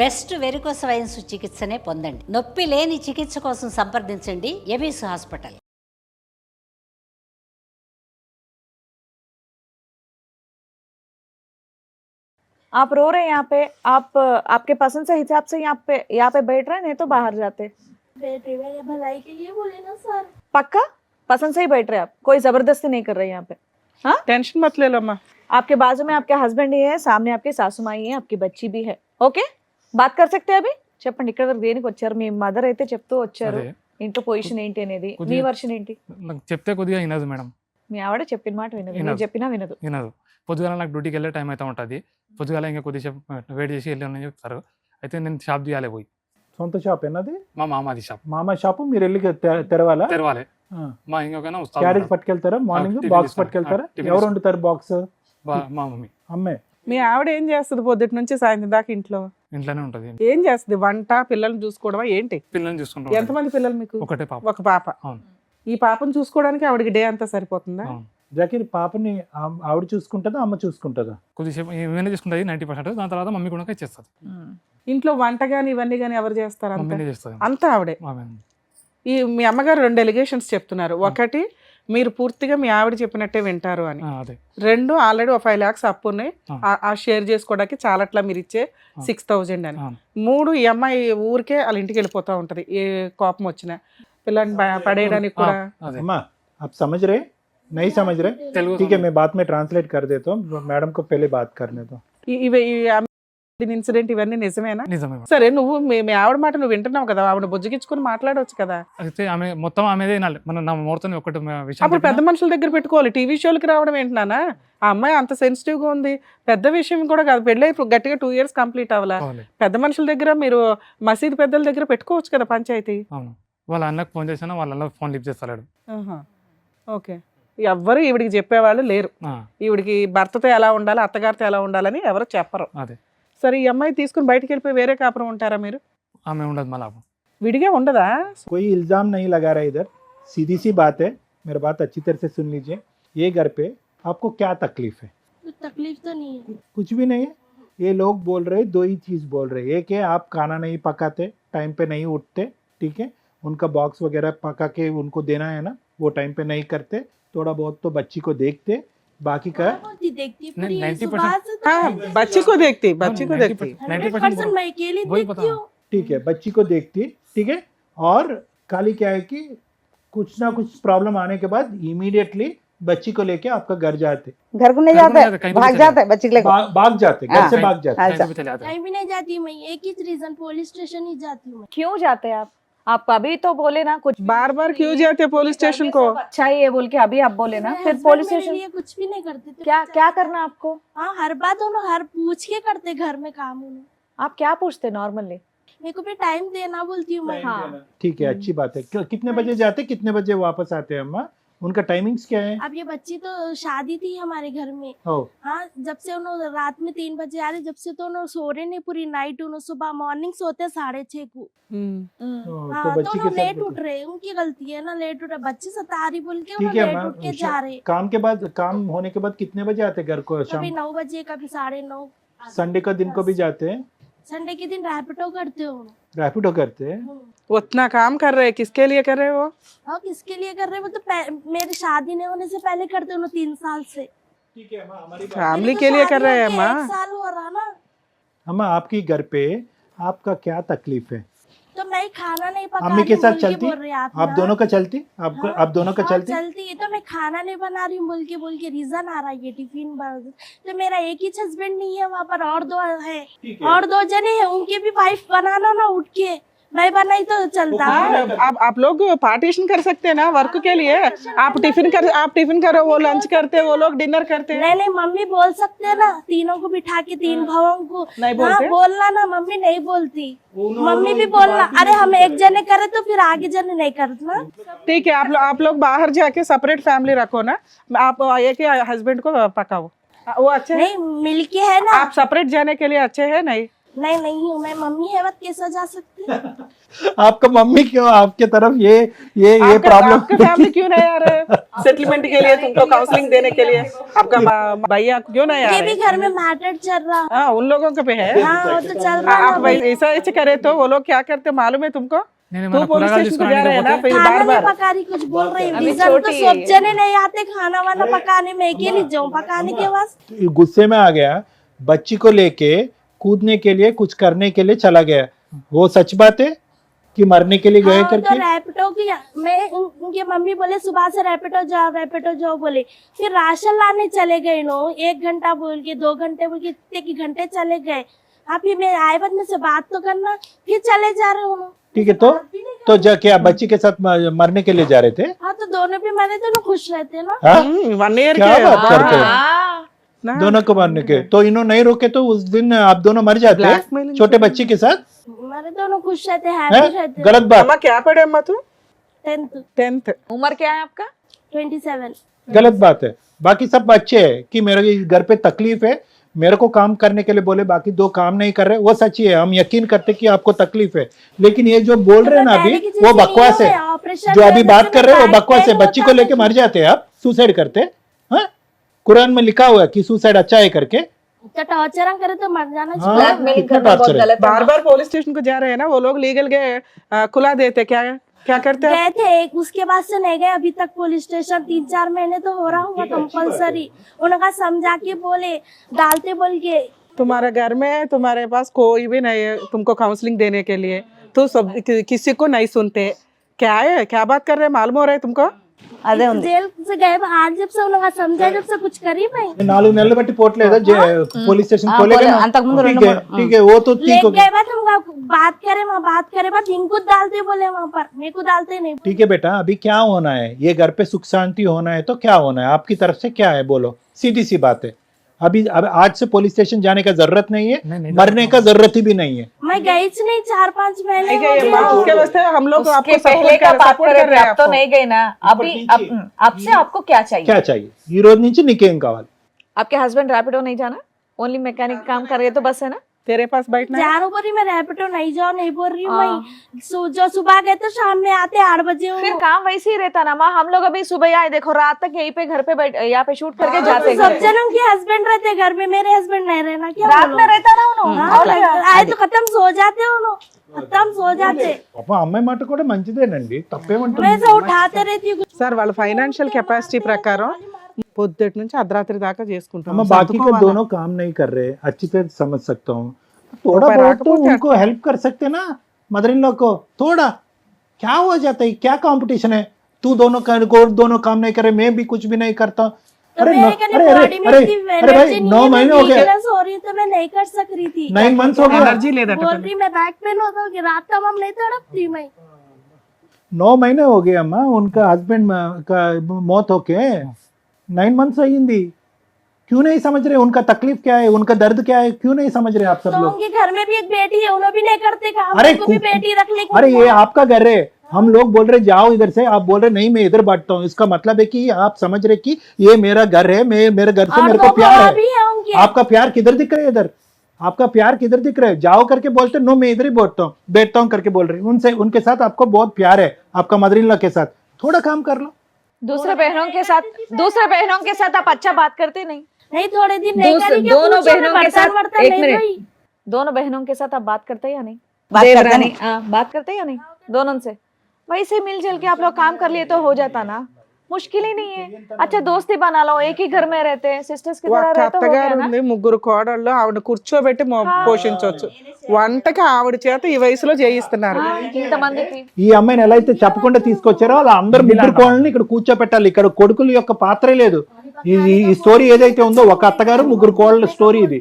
Best varicose wines చికిత్సనే పొందండి. నొప్పి లేని చికిత్స కోసం సంప్రదించండి ఎబిస్ హాస్పిటల్. आप रो रहे हैं यहाँ पे, आप आपके पसंद से हिसाब से यहाँ पे बैठ रहे हैं, नहीं तो बाहर जाते। बेटे मेरे भलाई के लिए बोले ना सर। पक्का पसंद से ही बैठ रहे हैं आप, कोई जबरदस्ती नहीं कर रहे हैं यहाँ पे। हाँ, टेंशन मत ले लो अम्मा। आपके बाजू में आपके हस्बैंड ही है, सामने आपकी सासू माई है, आपकी बच्ची भी है। ఓకే, బాత్ కర్ సక్తే అభి. చెప్పండి, ఇక్కడ వరకు దేనికి వచ్చారు? మీ మదర్ అయితే చెప్తూ వచ్చారు అదే. ఇంట్లో పొజిషన్ ఏంటి అనేది. మీ కొద్దిగా- వర్షన్ ఏంటి? నాకు చెప్తే కొద్దిగా వినదు మేడం, మీ ఆవిడ చెప్పిన మాట వినదు, మీరు వినదు. చెప్పినా వినదు. వినదు. పొద్దుగాల నాకు డ్యూటీకి వెళ్ళే టైం అయితే ఉంటుంది, పొద్దుగాల ఇంకా కొద్దిసేపు వెయిట్ చేసి వెళ్ళాలని చెప్తారు. అయితే నేను షాప్ తీయాలి పోయి, సొంత షాప్ ఏనది? మా మామది షాప్ మామ షాపు మీరు వెళ్ళి తెరవాలా? తెరవాలి. ఆ. మా ఇంకొకైనా క్యారేజ్ పట్టుకెళ్తారా? మార్నింగ్ టిఫిన్ బాక్స్ ఇస్తాను. పట్టుకెళ్తారా? టిఫిన్ ఎవరు ఇస్తాను. వండుతారు బాక్స్? మా మమ్మీ అమ్మే. మీ ఆవిడ ఏం చేస్తుంది పొద్దుటి నుంచి సాయంత్రం దాకా ఇంట్లో? ఇంట్లోనే ఉంటుంది. ఏం చేస్తుంది? వంట, పిల్లల్ని చూసుకోవడమా ఏంటి? పిల్లల్ని చూసుకుంటాం. ఎంతమంది పిల్లలు మీకు? ఒకటే పాప. ఒక పాప. అవును. ఈ పాపను చూసుకోవడానికి ఆవిడకి డే అంతా సరిపోతుందా? అవును. జాకిర్ పాపని ఆవిడ చూసుకుంటుందా అమ్మ చూసుకుంటుందా? కొద్దిసేపు ఏమైనా చేసుకుంటుంది 90%. దాని తర్వాత మమ్మీ కూడా ఇచ్చేస్తుంది. ఇంట్లో వంట గాని ఇవన్నీ గాని ఎవరు చేస్తారు? అంతా మమ్మీనే చేస్తుంది. అంతా ఆవిడే. ఆమె ఈ మీ అమ్మగారు 2 ఎలిగేషన్స్ చెప్తున్నారు. ఒకటి, మీరు పూర్తిగా మీ ఆవిడ చెప్పినట్టే వింటారు అని. అదే. 2, ఆల్రెడీ 5 lakhs అప్పు ఉన్నాయి, ఆ. ఆ షేర్ చేసుకోవడానికి చాలట్లా మీరు ఇచ్చే 6,000 అని. అవును. 3, ఈ అమ్మాయి ఊరికే వాళ్ళ ఇంటికి వెళ్ళిపోతా ఉంటది ఏ కోపం వచ్చినా. పిల్లల్ని పడేయడానికి కూడా. అదే. अम्मा आप समझ रहे? नहीं समझ रहे? తెలుగు ठीक है, मैं बाद में ट्रांसलेट कर देता हूँ, मैडम को पहले बात करने दो. ఇవి ఇన్సిడెంట్ ఇవన్నీ నిజమేనా? నిజమే. సరే, నువ్వు మీ ఆవిడ మాట నువ్వు వింటున్నావు కదా, ఆవిడ బుజ్జగించుకుని మాట్లాడవచ్చు కదా. అయితే ఆమె మొత్తం ఆమెదే వినాలి. మన నా మూర్తం ఒకటి విషయం అప్పుడు పెద్ద చెప్పినా మనుషుల దగ్గర పెట్టుకోవాలి. టీవీ షోలకి రావడం ఏంటన్నా? ఆ అమ్మాయి అంత సెన్సిటివ్ గా ఉంది. పెద్ద విషయం కూడా కాదు, పెళ్ళి గట్టిగా 2 years కంప్లీట్ అవ్వాలా. కావాలి. పెద్ద మనుషుల దగ్గర, మీరు మసీదు పెద్దల దగ్గర పెట్టుకోవచ్చు కదా పంచాయతీ. అవును. వాళ్ళ అన్నకు ఫోన్ చేసినా వాళ్ళ అన్న ఫోన్ లిఫ్ట్ చేస్తాడు. ఓకే, ఎవ్వరు ఈవిడికి చెప్పేవాళ్ళు లేరు. ఈవిడికి భర్తతో ఎలా ఉండాలి, అత్తగారితో ఎలా ఉండాలని ఎవరు చెప్పరు. అదే. సరే, ఈ అమ్మాయి తీసుకుని బయటికి వెళ్ళిపోయి వేరే కాపురం ఉంటారా మీరు? ఆమె ఉండదు మళ్ళీ. విడిగా ఉండదా? कोई इल्जाम नहीं लगा रहा इधर, सीधी सी बात है, मेरी बात अच्छी तरह से सुन लीजिए. ये घर पे आपको क्या तकलीफ है? कुछ तकलीफ तो नहीं है। कुछ भी नहीं है. ये लोग बोल रहे, 2 ही चीज बोल रहे. एक है आप खाना नहीं पकाते, टाइम पे नहीं उठते, ठीक है, उनका बॉक्स वगैरह पका के उनको देना है ना, वो टाइम पे नहीं करते, थोड़ा बहुत तो बच्ची को देखते, बाकी का बहुत ही देखती है, पूरी 90% सुबह से तो हाँ, मैं बच्ची को देखती, बच्ची को देखती। 100% मैं अकेली वही देखती बता। हूँ। ठीक है, बच्ची को देखती, ठीक है. और खाली क्या है कि कुछ ना कुछ प्रॉब्लम आने के बाद इमीडिएटली बच्ची को लेके आपका घर जाते, घर को नहीं घर को नहीं जाता जाते, है, कहीं पे भाग भी जाता है बच्ची के लेकर। भाग जाते, घर से हाँ. भाग जाते. अच्छा, कहीं पे चले जाते हैं। कहीं भी नहीं जाती मैं, एक ही रीजन, पुलिस स्टेशन ही जाती हूँ मैं। क्यों जाते हैं आप अभी तो बोले ना कुछ बार बार क्यों जाते पुलिस स्टेशन को? अच्छा ही है बोल के अभी आप बोले ना, मेरे फिर husband पुलिस मेरे स्टेशन लिए कुछ भी नहीं करते थे। क्या क्या करना आपको? हाँ, हर बात उन्होंने हर पूछ के करते घर में काम उन्होंने। आप क्या पूछते नॉर्मली? मेरे को भी टाइम देना बोलती हूँ मैं। हाँ. ठीक है, अच्छी बात है. कितने बजे जाते, कितने बजे वापस आते हैं अम्मा? उनका टाइमिंग्स क्या है? अब ये बच्ची तो शादी थी हमारे घर में। ओ, हाँ, जब से उन्होंने रात में 3 बजे आ रहे, जब से तो उन्होंने सो रहे नहीं पूरी नाइट, उन्होंने सुबह मॉर्निंग सोते 6:30 को। तो हाँ, तो बच्ची के उन्होंने लेट साथ उठ रहे, उनकी गलती है ना, लेट उठ रहे, बच्चे सता रही बोल के ठीक उन्होंने है लेट मैम. उठ के जा रहे। काम के बाद, काम होने के बाद कितने बजे आते घर को? शाम, कभी 9 बजे, कभी 9:30। संडे का दिन को भी जाते हैं? संडे के दिन रैपिडो करते हो? रैपिडो करते हैं? उतना काम कर रहे, किसके लिए कर रहे हो? हाँ, किसके लिए कर रहे हैं? वो तो मेरी शादी नहीं होने से पहले करते हो 3 साल से। ठीक है अम्मा, हमारी फैमिली मेरी तो के लिए कर शादी रहे हैं होके माँ। 1 साल हो रहा ना, अम्मा आपकी घर पे आपका क्या तकलीफ है? तो मैं खाना नहीं पका अम्मी के रही साथ बोल के चलती? बोल रहे हैं आप ना। दोनों का चलती? आपको हाँ, आप दोनों का हाँ, चलती? चलती है, तो मैं खाना नहीं बना रही हूँ बोल के रीजन आ रहा है ये टिफिन तो मेरा एक ही हस्बैंड नहीं है, वहाँ पर और 2 है, और 2 जने हैं, उनके भी वाइफ बनाना ना उठ के, मैं बनाई तो चलता है। आप लोग पार्टीशन कर सकते हैं ना वर्क के लिए। आप टिफिन करो, वो लंच करते, वो लोग डिनर करते हैं। नहीं, मम्मी बोल सकते हैं ना, तीनों को बिठा के 3 भावों को। नहीं बोलते? हाँ, बोलना ना, मम्मी नहीं बोलती, मम्मी भी बोलना। अरे हम एक जने करे तो फिर आगे जने नहीं करना। ठीक है, आप लोग बाहर जाके सेपरेट फैमिली रखो ना, आप एक ही हस्बैंड को पकाओ, वो अच्छे हैं? नहीं, मिलके है ना। आप सेपरेट जाने के लिए अच्छे हैं नहीं? नहीं हूँ मैं, मम्मी है मत कैसे जा सकती। आपका मम्मी क्यों आपके तरफ ये आपका प्रॉब्लम फैमिली क्यों नहीं आ रहा है सेटलमेंट के लिए, तुमको काउंसलिंग देने के लिए? आपका भैया क्यों नहीं आ ये रहे? भी घर में मैटर चल रहा। हाँ, उन लोगों के पे है। हाँ वो तो चल रहा आप ऐसा ऐसे करे तो वो लोग क्या करते मालूम है तुमको? నేను तो మన पुलिस కూరగాయలు स्टेशन को जा रहे हैं ना, తీసుకురానికి फिर खाना बार नहीं बार पका रही, कुछ बोल रही अभी रीजन तो छोटी है सब ये। जने नहीं आते खाना वाना पकाने, मैं अकेली जाऊँ पकाने के वास्ते। गुस्से में आ गया, बच्ची को लेके कूदने के लिए कुछ करने के लिए चला गया, वो सच बात है कि मरने के लिए गए हाँ, तो करके? रैपिडो की मैं उनके मम्मी बोले सुबह से रैपिडो जाओ बोले, फिर राशन लाने चले गए नो, 1 घंटा बोल के 2 घंटे बोल के इतने की घंटे चले गए। हाँ फिर मैं आए बाद में से बात तो करना, फिर चले जा रहे हो। ठीक है, तो क्या बच्ची के साथ मरने के लिए जा रहे थे? हाँ तो दोनों भी मरे तो ना खुश रहते ना। हाँ? 1 ईयर क्या के बात करते हो? हाँ, दोनों को मारने के, तो इन्होंने नहीं रोके तो उस दिन आप दोनों मर जाते Blackmailing छोटे बच्ची के साथ? मरे दोनों खुश रहते, हैं? हैप्पी रहते। गलत बात, अम्मा क्या पढ़े अम्मा तू? 10th 10th। उम्र क्या है आपका? 27। गलत बात है। बाकी सब अच्छे है कि मेरे घर पे तकलीफ है, मेरे को काम करने के लिए बोले, बाकी 2 काम नहीं कर रहे, वो सच्ची है, हम यकीन करते कि आपको तकलीफ है, लेकिन ये जो बोल रहे हैं ना अभी वो बकवास है, जो अभी बात कर रहे हैं वो बकवास है। बच्ची को लेके मर जाते हैं आप, सुसाइड करते हैं? हाँ, कुरान में लिखा हुआ है कि सुसाइड अच्छा है करके। तो टॉर्चर करे तो मर जाना हाँ, चाहिए। ब्लैकमेलिंग कितना करना बहुत torture है। गलत है। बार बार पुलिस स्टेशन को जा रहे हैं ना वो लोग, लीगल गए खुला देते क्या करते हैं? गए थे उसके बाद से नहीं गए अभी तक पुलिस स्टेशन, 3-4 महीने तो हो रहा होगा कंपलसरी। उनका समझा के बोले डालते बोल के। तुम्हारे घर में तुम्हारे पास कोई भी नहीं है तुमको काउंसलिंग देने के लिए, तो सब किसी को नहीं सुनते। क्या है, क्या बात कर रहे हैं, मालूम हो रहा है तुमको? అదే ఉంది. जेल से गए आज जब से उनका समझा, जब से कुछ करी मैं 4 నెలలు బట్టి పోట్లేదా पुलिस स्टेशन खोलेगा ना? అంతకుముందు ठीक 2 है, ठीक है, वो तो ठीक लेके हो गया। गए बाद उनका बात करे बाद इनको डालते बोले वहाँ पर, मेरे को डालते नहीं। ठीक है बेटा, अभी क्या होना है, ये घर पे सुख शांति होना है तो क्या होना है, आपकी तरफ से क्या है बोलो, सीधी सी बात है। अभी अब आज से पुलिस स्टेशन जाने का जरूरत नहीं है, नहीं, मरने का जरूरत ही भी नहीं है। मैं गई थी नहीं 4-5 महीने नहीं हो गए गए। अम्मा, उसके वास्ते हम लोग उसके आपको पहले का बात सपोर्ट कर कर रहे रहे थे, हैं अब तो आपको। नहीं गए ना अभी। आपसे आपको क्या चाहिए? क्या चाहिए ఈ రోజు నుంచి నీకేం కావాలి? आपके हस्बैंड रैपिडो नहीं जाना, ओनली मैकेनिक काम कर रहे तो बस है ना? तेरे पास बैठना है? जानो बोल रही मैं रैपिडो नहीं जाओ नहीं बोल रही हूँ मैं। जो सुबह गए तो शाम में आते 8 बजे हूँ। फिर काम वैसे ही रहता ना माँ, हम लोग अभी सुबह आए, देखो रात तक यहीं पे घर पे बैठ, यहाँ पे शूट करके जाते सब घर। जनों के हस्बैंड रहते घर में, मेरे हस्बैंड नहीं रहना क्या रात बोलो? में रहता ना उन्होंने। हाँ, आए तो खत्म सो जाते उन्होंने, खत्म सो जाते। పాపం అమ్మాయి మాట కూడా మంచిదేనండి, తప్పేమంటుంది? मैं से उठाते रहती हूँ। సార్ వాళ్ళ ఫైనాన్షియల్ కెపాసిటీ ప్రకారం పొద్దుటి నుంచి అర్ధరాత్రి దాకా చేసుకుంటాం। हम बाकी के दोनों काम नहीं कर रहे, अच्छी तरह समझ सकता हूँ, थोड़ा ऊपर बहुत आके तो पूछा। उनको हेल्प कर सकते ना, मदर इन लॉ को थोड़ा। क्या हो जाता है, क्या कंपटीशन है, तू दोनों काम नहीं करे, मैं भी कुछ भी नहीं करता। तो अरे मेरे कहने अरे बॉडी में अरे इतनी अरे भाई, एनर्जी 9 नहीं है, महीने मैं हो गए, weakness हो रही तो मैं नहीं कर सक रही थी। 9 मंथ्स हो गया, ఎనర్జీ లేదట बोल रही मैं बैक पेन होता कि रात तमाम नहीं तड़पती मैं। 9 महीने हो गए अम्मा, उनका हस्बैंड का मौत होके 9 मंथ्स अयिंदी। क्यों नहीं समझ रहे उनका तकलीफ क्या है, उनका दर्द क्या है, क्यों नहीं समझ रहे आप सब तो लोग? उनके घर में भी एक बेटी है, उन्होंने भी नहीं करते काम, अरे उनको भी बेटी रख ले। अरे ये आपका घर है, हम लोग बोल रहे जाओ इधर से, आप बोल रहे नहीं मैं इधर बांटता हूँ, इसका मतलब है कि आप समझ रहे कि ये मेरा घर है, मैं मेरे घर से और मेरे को 2 प्यार गवाह है। भी है उनके। आपका प्यार किधर दिख रहा है इधर, आपका प्यार किधर दिख रहा है? जाओ करके बोलते नो मैं इधर ही बैठता हूँ करके बोल रही, उनसे उनके साथ आपको बहुत प्यार है, आपका मदर इन लॉ के साथ थोड़ा काम कर लो। दूसरे बहनों के साथ आप अच्छा बात करते नहीं? नहीं थोड़े दिन नहीं करी क्या, दोनों पूछो, बहनों मैं के बर्तन साथ वर्तन एक नहीं मिनट, धोई। दोनों बहनों के साथ आप बात करते हैं या नहीं? बात करते देवरानी, हैं। हाँ, बात करते हैं या नहीं दोनों से? वैसे मिलजुल के आप लोग काम कर लिए तो हो जाता ना, मुश्किल ही नहीं है। अच्छा दोस्ती बना लो, एक ही घर में रहते हैं, सिस्टर्स की तरह ఒక్క रहते हो అత్తగారు गया ना। ఉంది, 3 కోడళ్ళు, ఆవిడ కూర్చోబెట్టి పోషించవచ్చు। వంటకి ఆవిడ చేత ఈ వయసులో చేయిస్తున్నారు। ఇంతమందికి ఈ అమ్మాయిని ఎలా అయితే చెప్పకుండా తీసుకొచ్చారో అలా అందరు ముగ్గురు కోళ్ళని ఇక్కడ కూర్చోపెట్టాలి, ఇక్కడ కొడుకుల యొక్క పాత్రే లేదు। ఈ స్టోరీ ఏదైతే ఉందో ఒక అత్తగారు 3 కోళ్ళ స్టోరీ ఇది,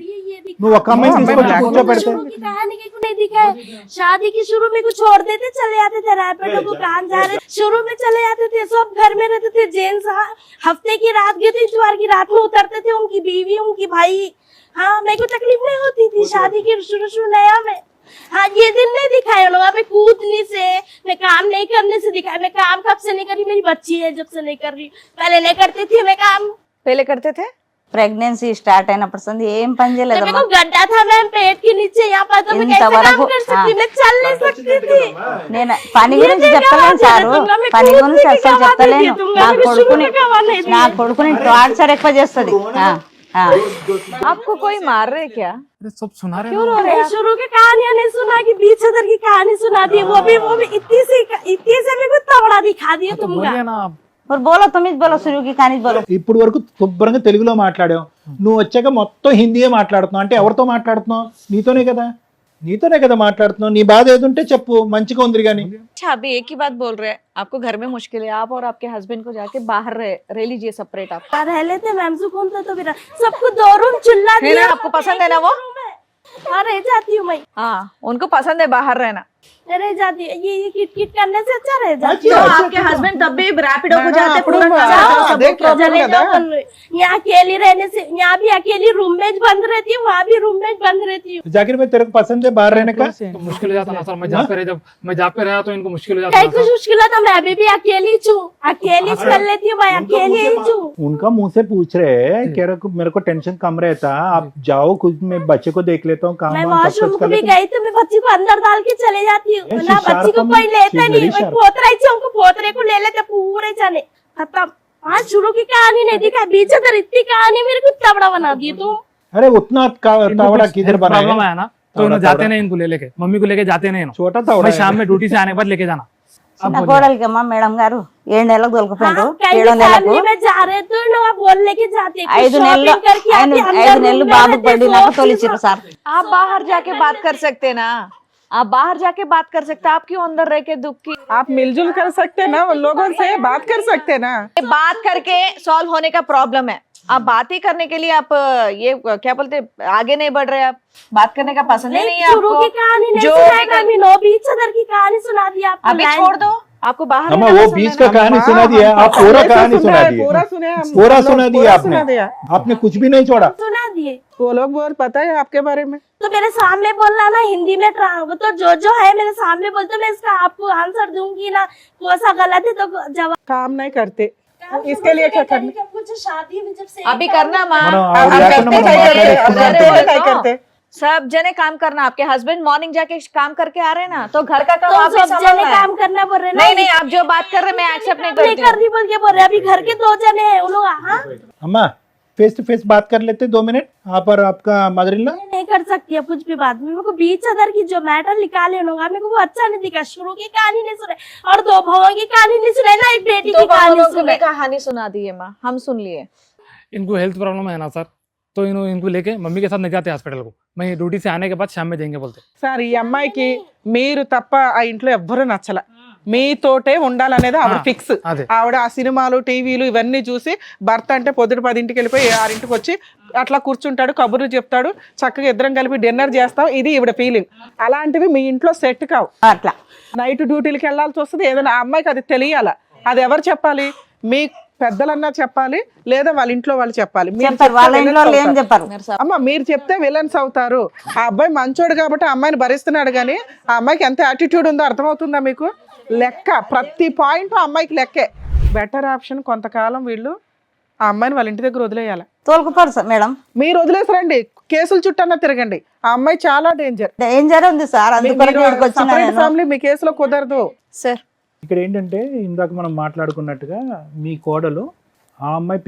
నువ్వు ఒక అమ్మాయిని తీసుకొచ్చి కూర్చోపెడితే शुरू की कहानी की नहीं दिखाए, शादी की शुरू में कुछ छोड़ देते चले जाते थे, रैपिडो को काम जा रहे शुरू में चले जाते थे, सब घर में रहते थे जेंट्स। हफ्ते की रात गए थे, इतवार की रात में उतरते थे, उनकी बीवी उनकी भाई। हाँ मेरे को तकलीफ नहीं होती थी शादी की शुरू नया में। हाँ ये दिन नहीं दिखाए लोग, अभी कूदने से, मैं काम नहीं करने से दिखाया। मैं काम कब से नहीं करी, मेरी बच्ची है जब से नहीं कर रही, पहले नहीं करती थी मैं काम। पहले करते थे? ప్రెగ్నెన్సీ స్టార్ట్ అయినప్పుడు సంది ఏం పని मेरे చేయలేదమ్మా. को गड्ढा था मैम पेट के नीचे, यहाँ पर तो मैं कैसे काम ఇంతవరకు कर सकती, मैं चल नहीं सकती थी। నేను పని ये గురించి जगह చెప్తలేను आती है, సారు, तुमने मैं పని कूद గురించి के అసలు गवा दे చెప్తలేను. दी, నా तुमने मेरे కొడుకుని शुरू में गवा नहीं दी। నా కొడుకుని టార్చర్ ఎక్కువ చేస్తుంది. आपको कोई मार रहे क्या? अरे सब सुना रहे क्यों ना। रो रहे मैं हैं? शुरू की कहानियां नहीं सुना कि बीच अदर की कहानी सुना दी, वो भी इतनी से मेरे को इतना बड़ा दिखा दिया तो तुमका। बोलिए ना आप। మరి బోలో తుమ్మిది బోలో సురుకి కానీ బోలో. ఇప్పుడు వరకు శుభ్రంగా తెలుగులో మాట్లాడావు, నువ్వు వచ్చాక మొత్తం హిందీయే మాట్లాడుతున్నావు. అంటే ఎవరితో మాట్లాడుతున్నావు? నీతోనే కదా మాట్లాడుతున్నావు. నీ బాధ ఏది ఉంటే చెప్పు, మంచిగా ఉంది కానీ. अच्छा अभी एक ही बात बोल रहे हैं, आपको घर में मुश्किल है, आप और आपके हस्बैंड को जाके बाहर रह लीजिए सेपरेट। आप रह लेते मैम, सुकून तो फिर सबको 2 रूम चुल्ला है दिया। ना, आपको पसंद है ना वो? हाँ रह जाती हूँ मैं, हाँ उनको पसंद है बाहर रहना। रह जाती है। ये किट किट करने से अच्छा रह जाती तो हूँ। आपके हस्बैंड तब भी रैपिडो को मैडम, जाते आप पूरा रूम कर आ जाते जाओ, हो, सब देख लोग लो। चले बोल जाओ, रहा यहाँ अकेली रहने से, यहाँ भी अकेली रूम में बंद रहती हूँ, वहाँ भी रूम में बंद रहती हूँ। जाकिर भाई तेरे को पसंद है बाहर रहने का? तो मुश्किल हो जाता ना सर, मैं जहाँ पे रह जब मैं जहाँ पे रहा तो इनको मुश्किल हो जाता कहीं ना कुछ सर। मुश्किल है तो मैं अभी भी अकेली हूँ, अकेली कर लेती हूँ मैं, अकेली ही हूँ। उनका मुंह से पूछ रहे हैं कि मेरे को टेंशन कम रहता, आप जाओ, कुछ मैं बच्चे को देख लेता हूँ, काम मैं वाम सब वॉशरूम कुछ को कर भी लेता हूँ। गई तो मैं बच्ची को अंदर डाल के चले जाती हूँ, ए, ना she's बच्ची को sharp, कोई लेता she's नहीं। very मैं sharp. पोतरा ही उनको पोतरे को ले लेते पूरे जाने, खत्म। आज शुरू की कहानी नहीं दिखा, बीच अदर इतनी कहानी मेरे को इतना बड़ा बना दी तुम। अरे उतना तावड़ा किधर बना प्रॉब्लम है? आया ना तो इन्हों जाते नहीं, इनको ले लेके मम्मी को लेके जाते नहीं इन्हों। छोटा तावड़ा मैं है। शाम में ड्यूटी से आने के बाद लेके जाना। अब నా बोलिए। కోడలికి అమ్మా మేడం గారు 7 నెలలకు దొరికిపోయిండ్రు. हाँ, कहीं 7వ నెలకు फैमिली में जा रहे तो ना बोलने के जाते, कुछ 5 నెలలు shopping करके आते, अंदर 5 room నెలలు में బాబుకి रहते, పడినాక सोती తోలిచ్చిర్రు సార్. आप बाहर जाके बात कर सकते ना, आप बाहर जाके बात कर सकते, आप क्यों अंदर रह के दुख की आप मिलजुल कर सकते ना, उन लोगों से बात कर सकते ना. बात करके सॉल्व होने का प्रॉब्लम है। आप बात ही करने के लिए आप ये क्या बोलते आगे नहीं बढ़ रहे, आप बात करने का पसंद ही नहीं है शुरू आपको। की कहानी नहीं जो सुनाएगा, अभी नो बीच अदर की कहानी सुना दी आपको। अभी लाइन- छोड़ दो, आपको बाहर अम्मा रहना वो पसंद बीच है का ना? कहानी सुना दिया, आप पूरा कहानी सुना दिए, पूरा सुने हम, पूरा हम लोग सुना दिया पूरा आपने। सुना दिया. आपने कुछ भी नहीं छोड़ा। सुना दिए वो लोग बहुत पता है आपके बारे में. तो मेरे सामने बोलना ना हिंदी में, वो तो जो है मेरे सामने बोलते, मैं इसका आपको आंसर दूंगी ना, कौन सा गलत है तो जवाब। काम नहीं करते, इसके लिए क्या करना? जब कुछ शादी में जब से अभी करना माँ, మనం आप ఆవిడ లేకుండా करते మనం जाइए, మాట్లాడేసుకున్నాం. अरे करते बोलो नहीं तो। करते. सब जने काम करना, आपके हस्बैंड मॉर्निंग जाके काम करके आ रहे हैं ना, तो घर का काम तो आप ही सब जने संभालना है। काम करना बोल रहे ना, नहीं नहीं, आप जो बात कर रहे हैं मैं एक्सेप्ट नहीं नहीं करती कर हूँ। रही बोल के बोल रहे, अभी घर के 2 जने हैं उन लोग। हाँ अम्मा फेस टू फेस बात कर लेते 2 मिनट, आप और आपका मदर इन लॉ. नहीं कर सकती है कुछ भी बात। मेरे को बीच अदर की जो मैटर निकाले लोग, मेरे को वो अच्छा नहीं दिखा। शुरू की कहानी नहीं सुने और 2 भाइयों की कहानी नहीं सुने ना, एक बेटी तो की कहानी बहनों को भी सुने। कहानी सुना दी है माँ, हम सुन लिए। इनको हेल्थ प्रॉब्लम है ना सर, तो इनको लेके मम्मी के साथ नहीं जाते हॉस्पिटल को। मैं ड्यूटी से आने के बाद शाम में जाएंगे बोलते। సార్ ఈ అమ్మాయికి మీరు తప్ప ఆ ఇంట్లో ఎవ్వరూ నచ్చల, మీతోటే ఉండాలనేది ఆవిడ ఫిక్స్. అదే. ఆవిడ ఆ సినిమాలు టీవీలు ఇవన్నీ చూసి భర్త అంటే పొద్దుట 10ంటికి వెళ్ళిపోయి 6ంటికి వచ్చి అట్లా కూర్చుంటాడు, కబుర్లు చెప్తాడు, చక్కగా ఇద్దరం కలిపి డిన్నర్ చేస్తాం, ఇది ఈవిడ ఫీలింగ్. అలాంటివి మీ ఇంట్లో సెట్ కావు. అట్లా నైట్ డ్యూటీలకి వెళ్ళాల్సి వస్తుంది. ఏదైనా ఆ అమ్మాయికి అది తెలియాల. అది ఎవరు చెప్పాలి? మీ పెద్దలన్నా చెప్పాలి, లేదా వాళ్ళ ఇంట్లో వాళ్ళు చెప్పాలి. మీరు చెప్పారు, చెప్తే వాళ్ళ villains ఇంట్లో ఏం అవుతారు. చెప్పారు. అమ్మ మీరు చెప్తే విలన్స్ అవుతారు. ఆ అబ్బాయి మంచోడు కాబట్టి ఆ అమ్మాయిని భరిస్తున్నాడు, కానీ ఆ అమ్మాయికి ఎంత యాటిట్యూడ్ ఉందో అర్థమవుతుందా మీకు? లెక్క ప్రతి పాయింట్ ఆ అమ్మాయికి లెక్కే. బెటర్ ఆప్షన్ కొంతకాలం వీళ్ళు ఆ అమ్మాయిని వాళ్ళ ఇంటి దగ్గర వదిలేయాలి. తోలుకుపోరు సార్ మేడం. మీరు వదిలేసరండి, కేసులు చుట్టన్నా తిరగండి. ఆ అమ్మాయి చాలా డేంజర్. డేంజర్ ఉంది సార్, అందుకొరకు ఇక్కడికి వచ్చిన నేను. ఫ్యామిలీ మీ కేసులో కుదరదు. सर ఇక్కడ ఏంటంటే ఇందాక మనం మాట్లాడుకున్నట్టుగా మీ కోడలు ఆ అమ్మాయి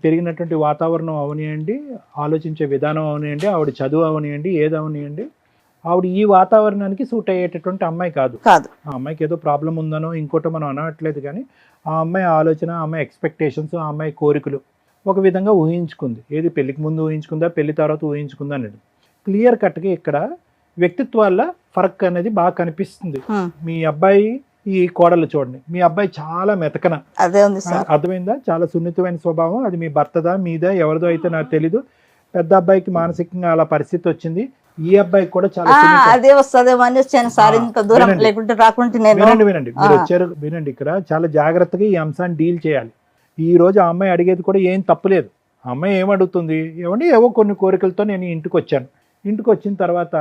పెరిగినటువంటి వాతావరణం అవనియండి, ఆలోచించే విధానం అవనియండి, ఆవిడ చదువు అవనియండి, ఏది అవనియండి, ఆవిడ ఈ వాతావరణానికి సూట్ అయ్యేటటువంటి అమ్మాయి కాదు. కాదు. ఆ అమ్మాయికి ఏదో ప్రాబ్లం ఉందనో ఇంకోటో మనం అనట్లేదు, కానీ ఆ అమ్మాయి ఆలోచన, ఆ అమ్మాయి ఎక్స్పెక్టేషన్స్, ఆ అమ్మాయి కోరికలు ఒక విధంగా ఊహించుకుంది. ఏది పెళ్లికి ముందు ఊహించుకుందా, పెళ్లి తర్వాత ఊహించుకుందా అనేది క్లియర్ కట్గా ఇక్కడ వ్యక్తిత్వాల ఫరక్ అనేది బాగా కనిపిస్తుంది. మీ అబ్బాయి ఈ కోడలు చూడండి, మీ అబ్బాయి చాలా మెతకన, అదే ఉంది సార్. అర్థమైందా? చాలా సున్నితమైన స్వభావం. అది మీ భర్తదా మీదా ఎవరిదో అయితే నాకు తెలీదు. పెద్ద అబ్బాయికి మానసికంగా అలా పరిస్థితి వచ్చింది. ఈ అబ్బాయికి కూడా చాలా సున్నితం. అదే వస్తుందేమో అని వచ్చాను సార్, ఇంత దూరం వినండి. లేకుంటే రాకుంటే నేను. వినండి మీరు వచ్చారు, వినండి. ఇక్కడ చాలా జాగ్రత్తగా ఈ అంశాన్ని డీల్ చేయాలి. ఈ రోజు ఆ అమ్మాయి అడిగేది కూడా ఏం తప్పులేదు. ఆ అమ్మాయి ఏమడుగుతుంది, ఏమండి ఏవో కొన్ని కోరికలతో నేను ఇంటికి వచ్చాను. ఇంటికి వచ్చిన తర్వాత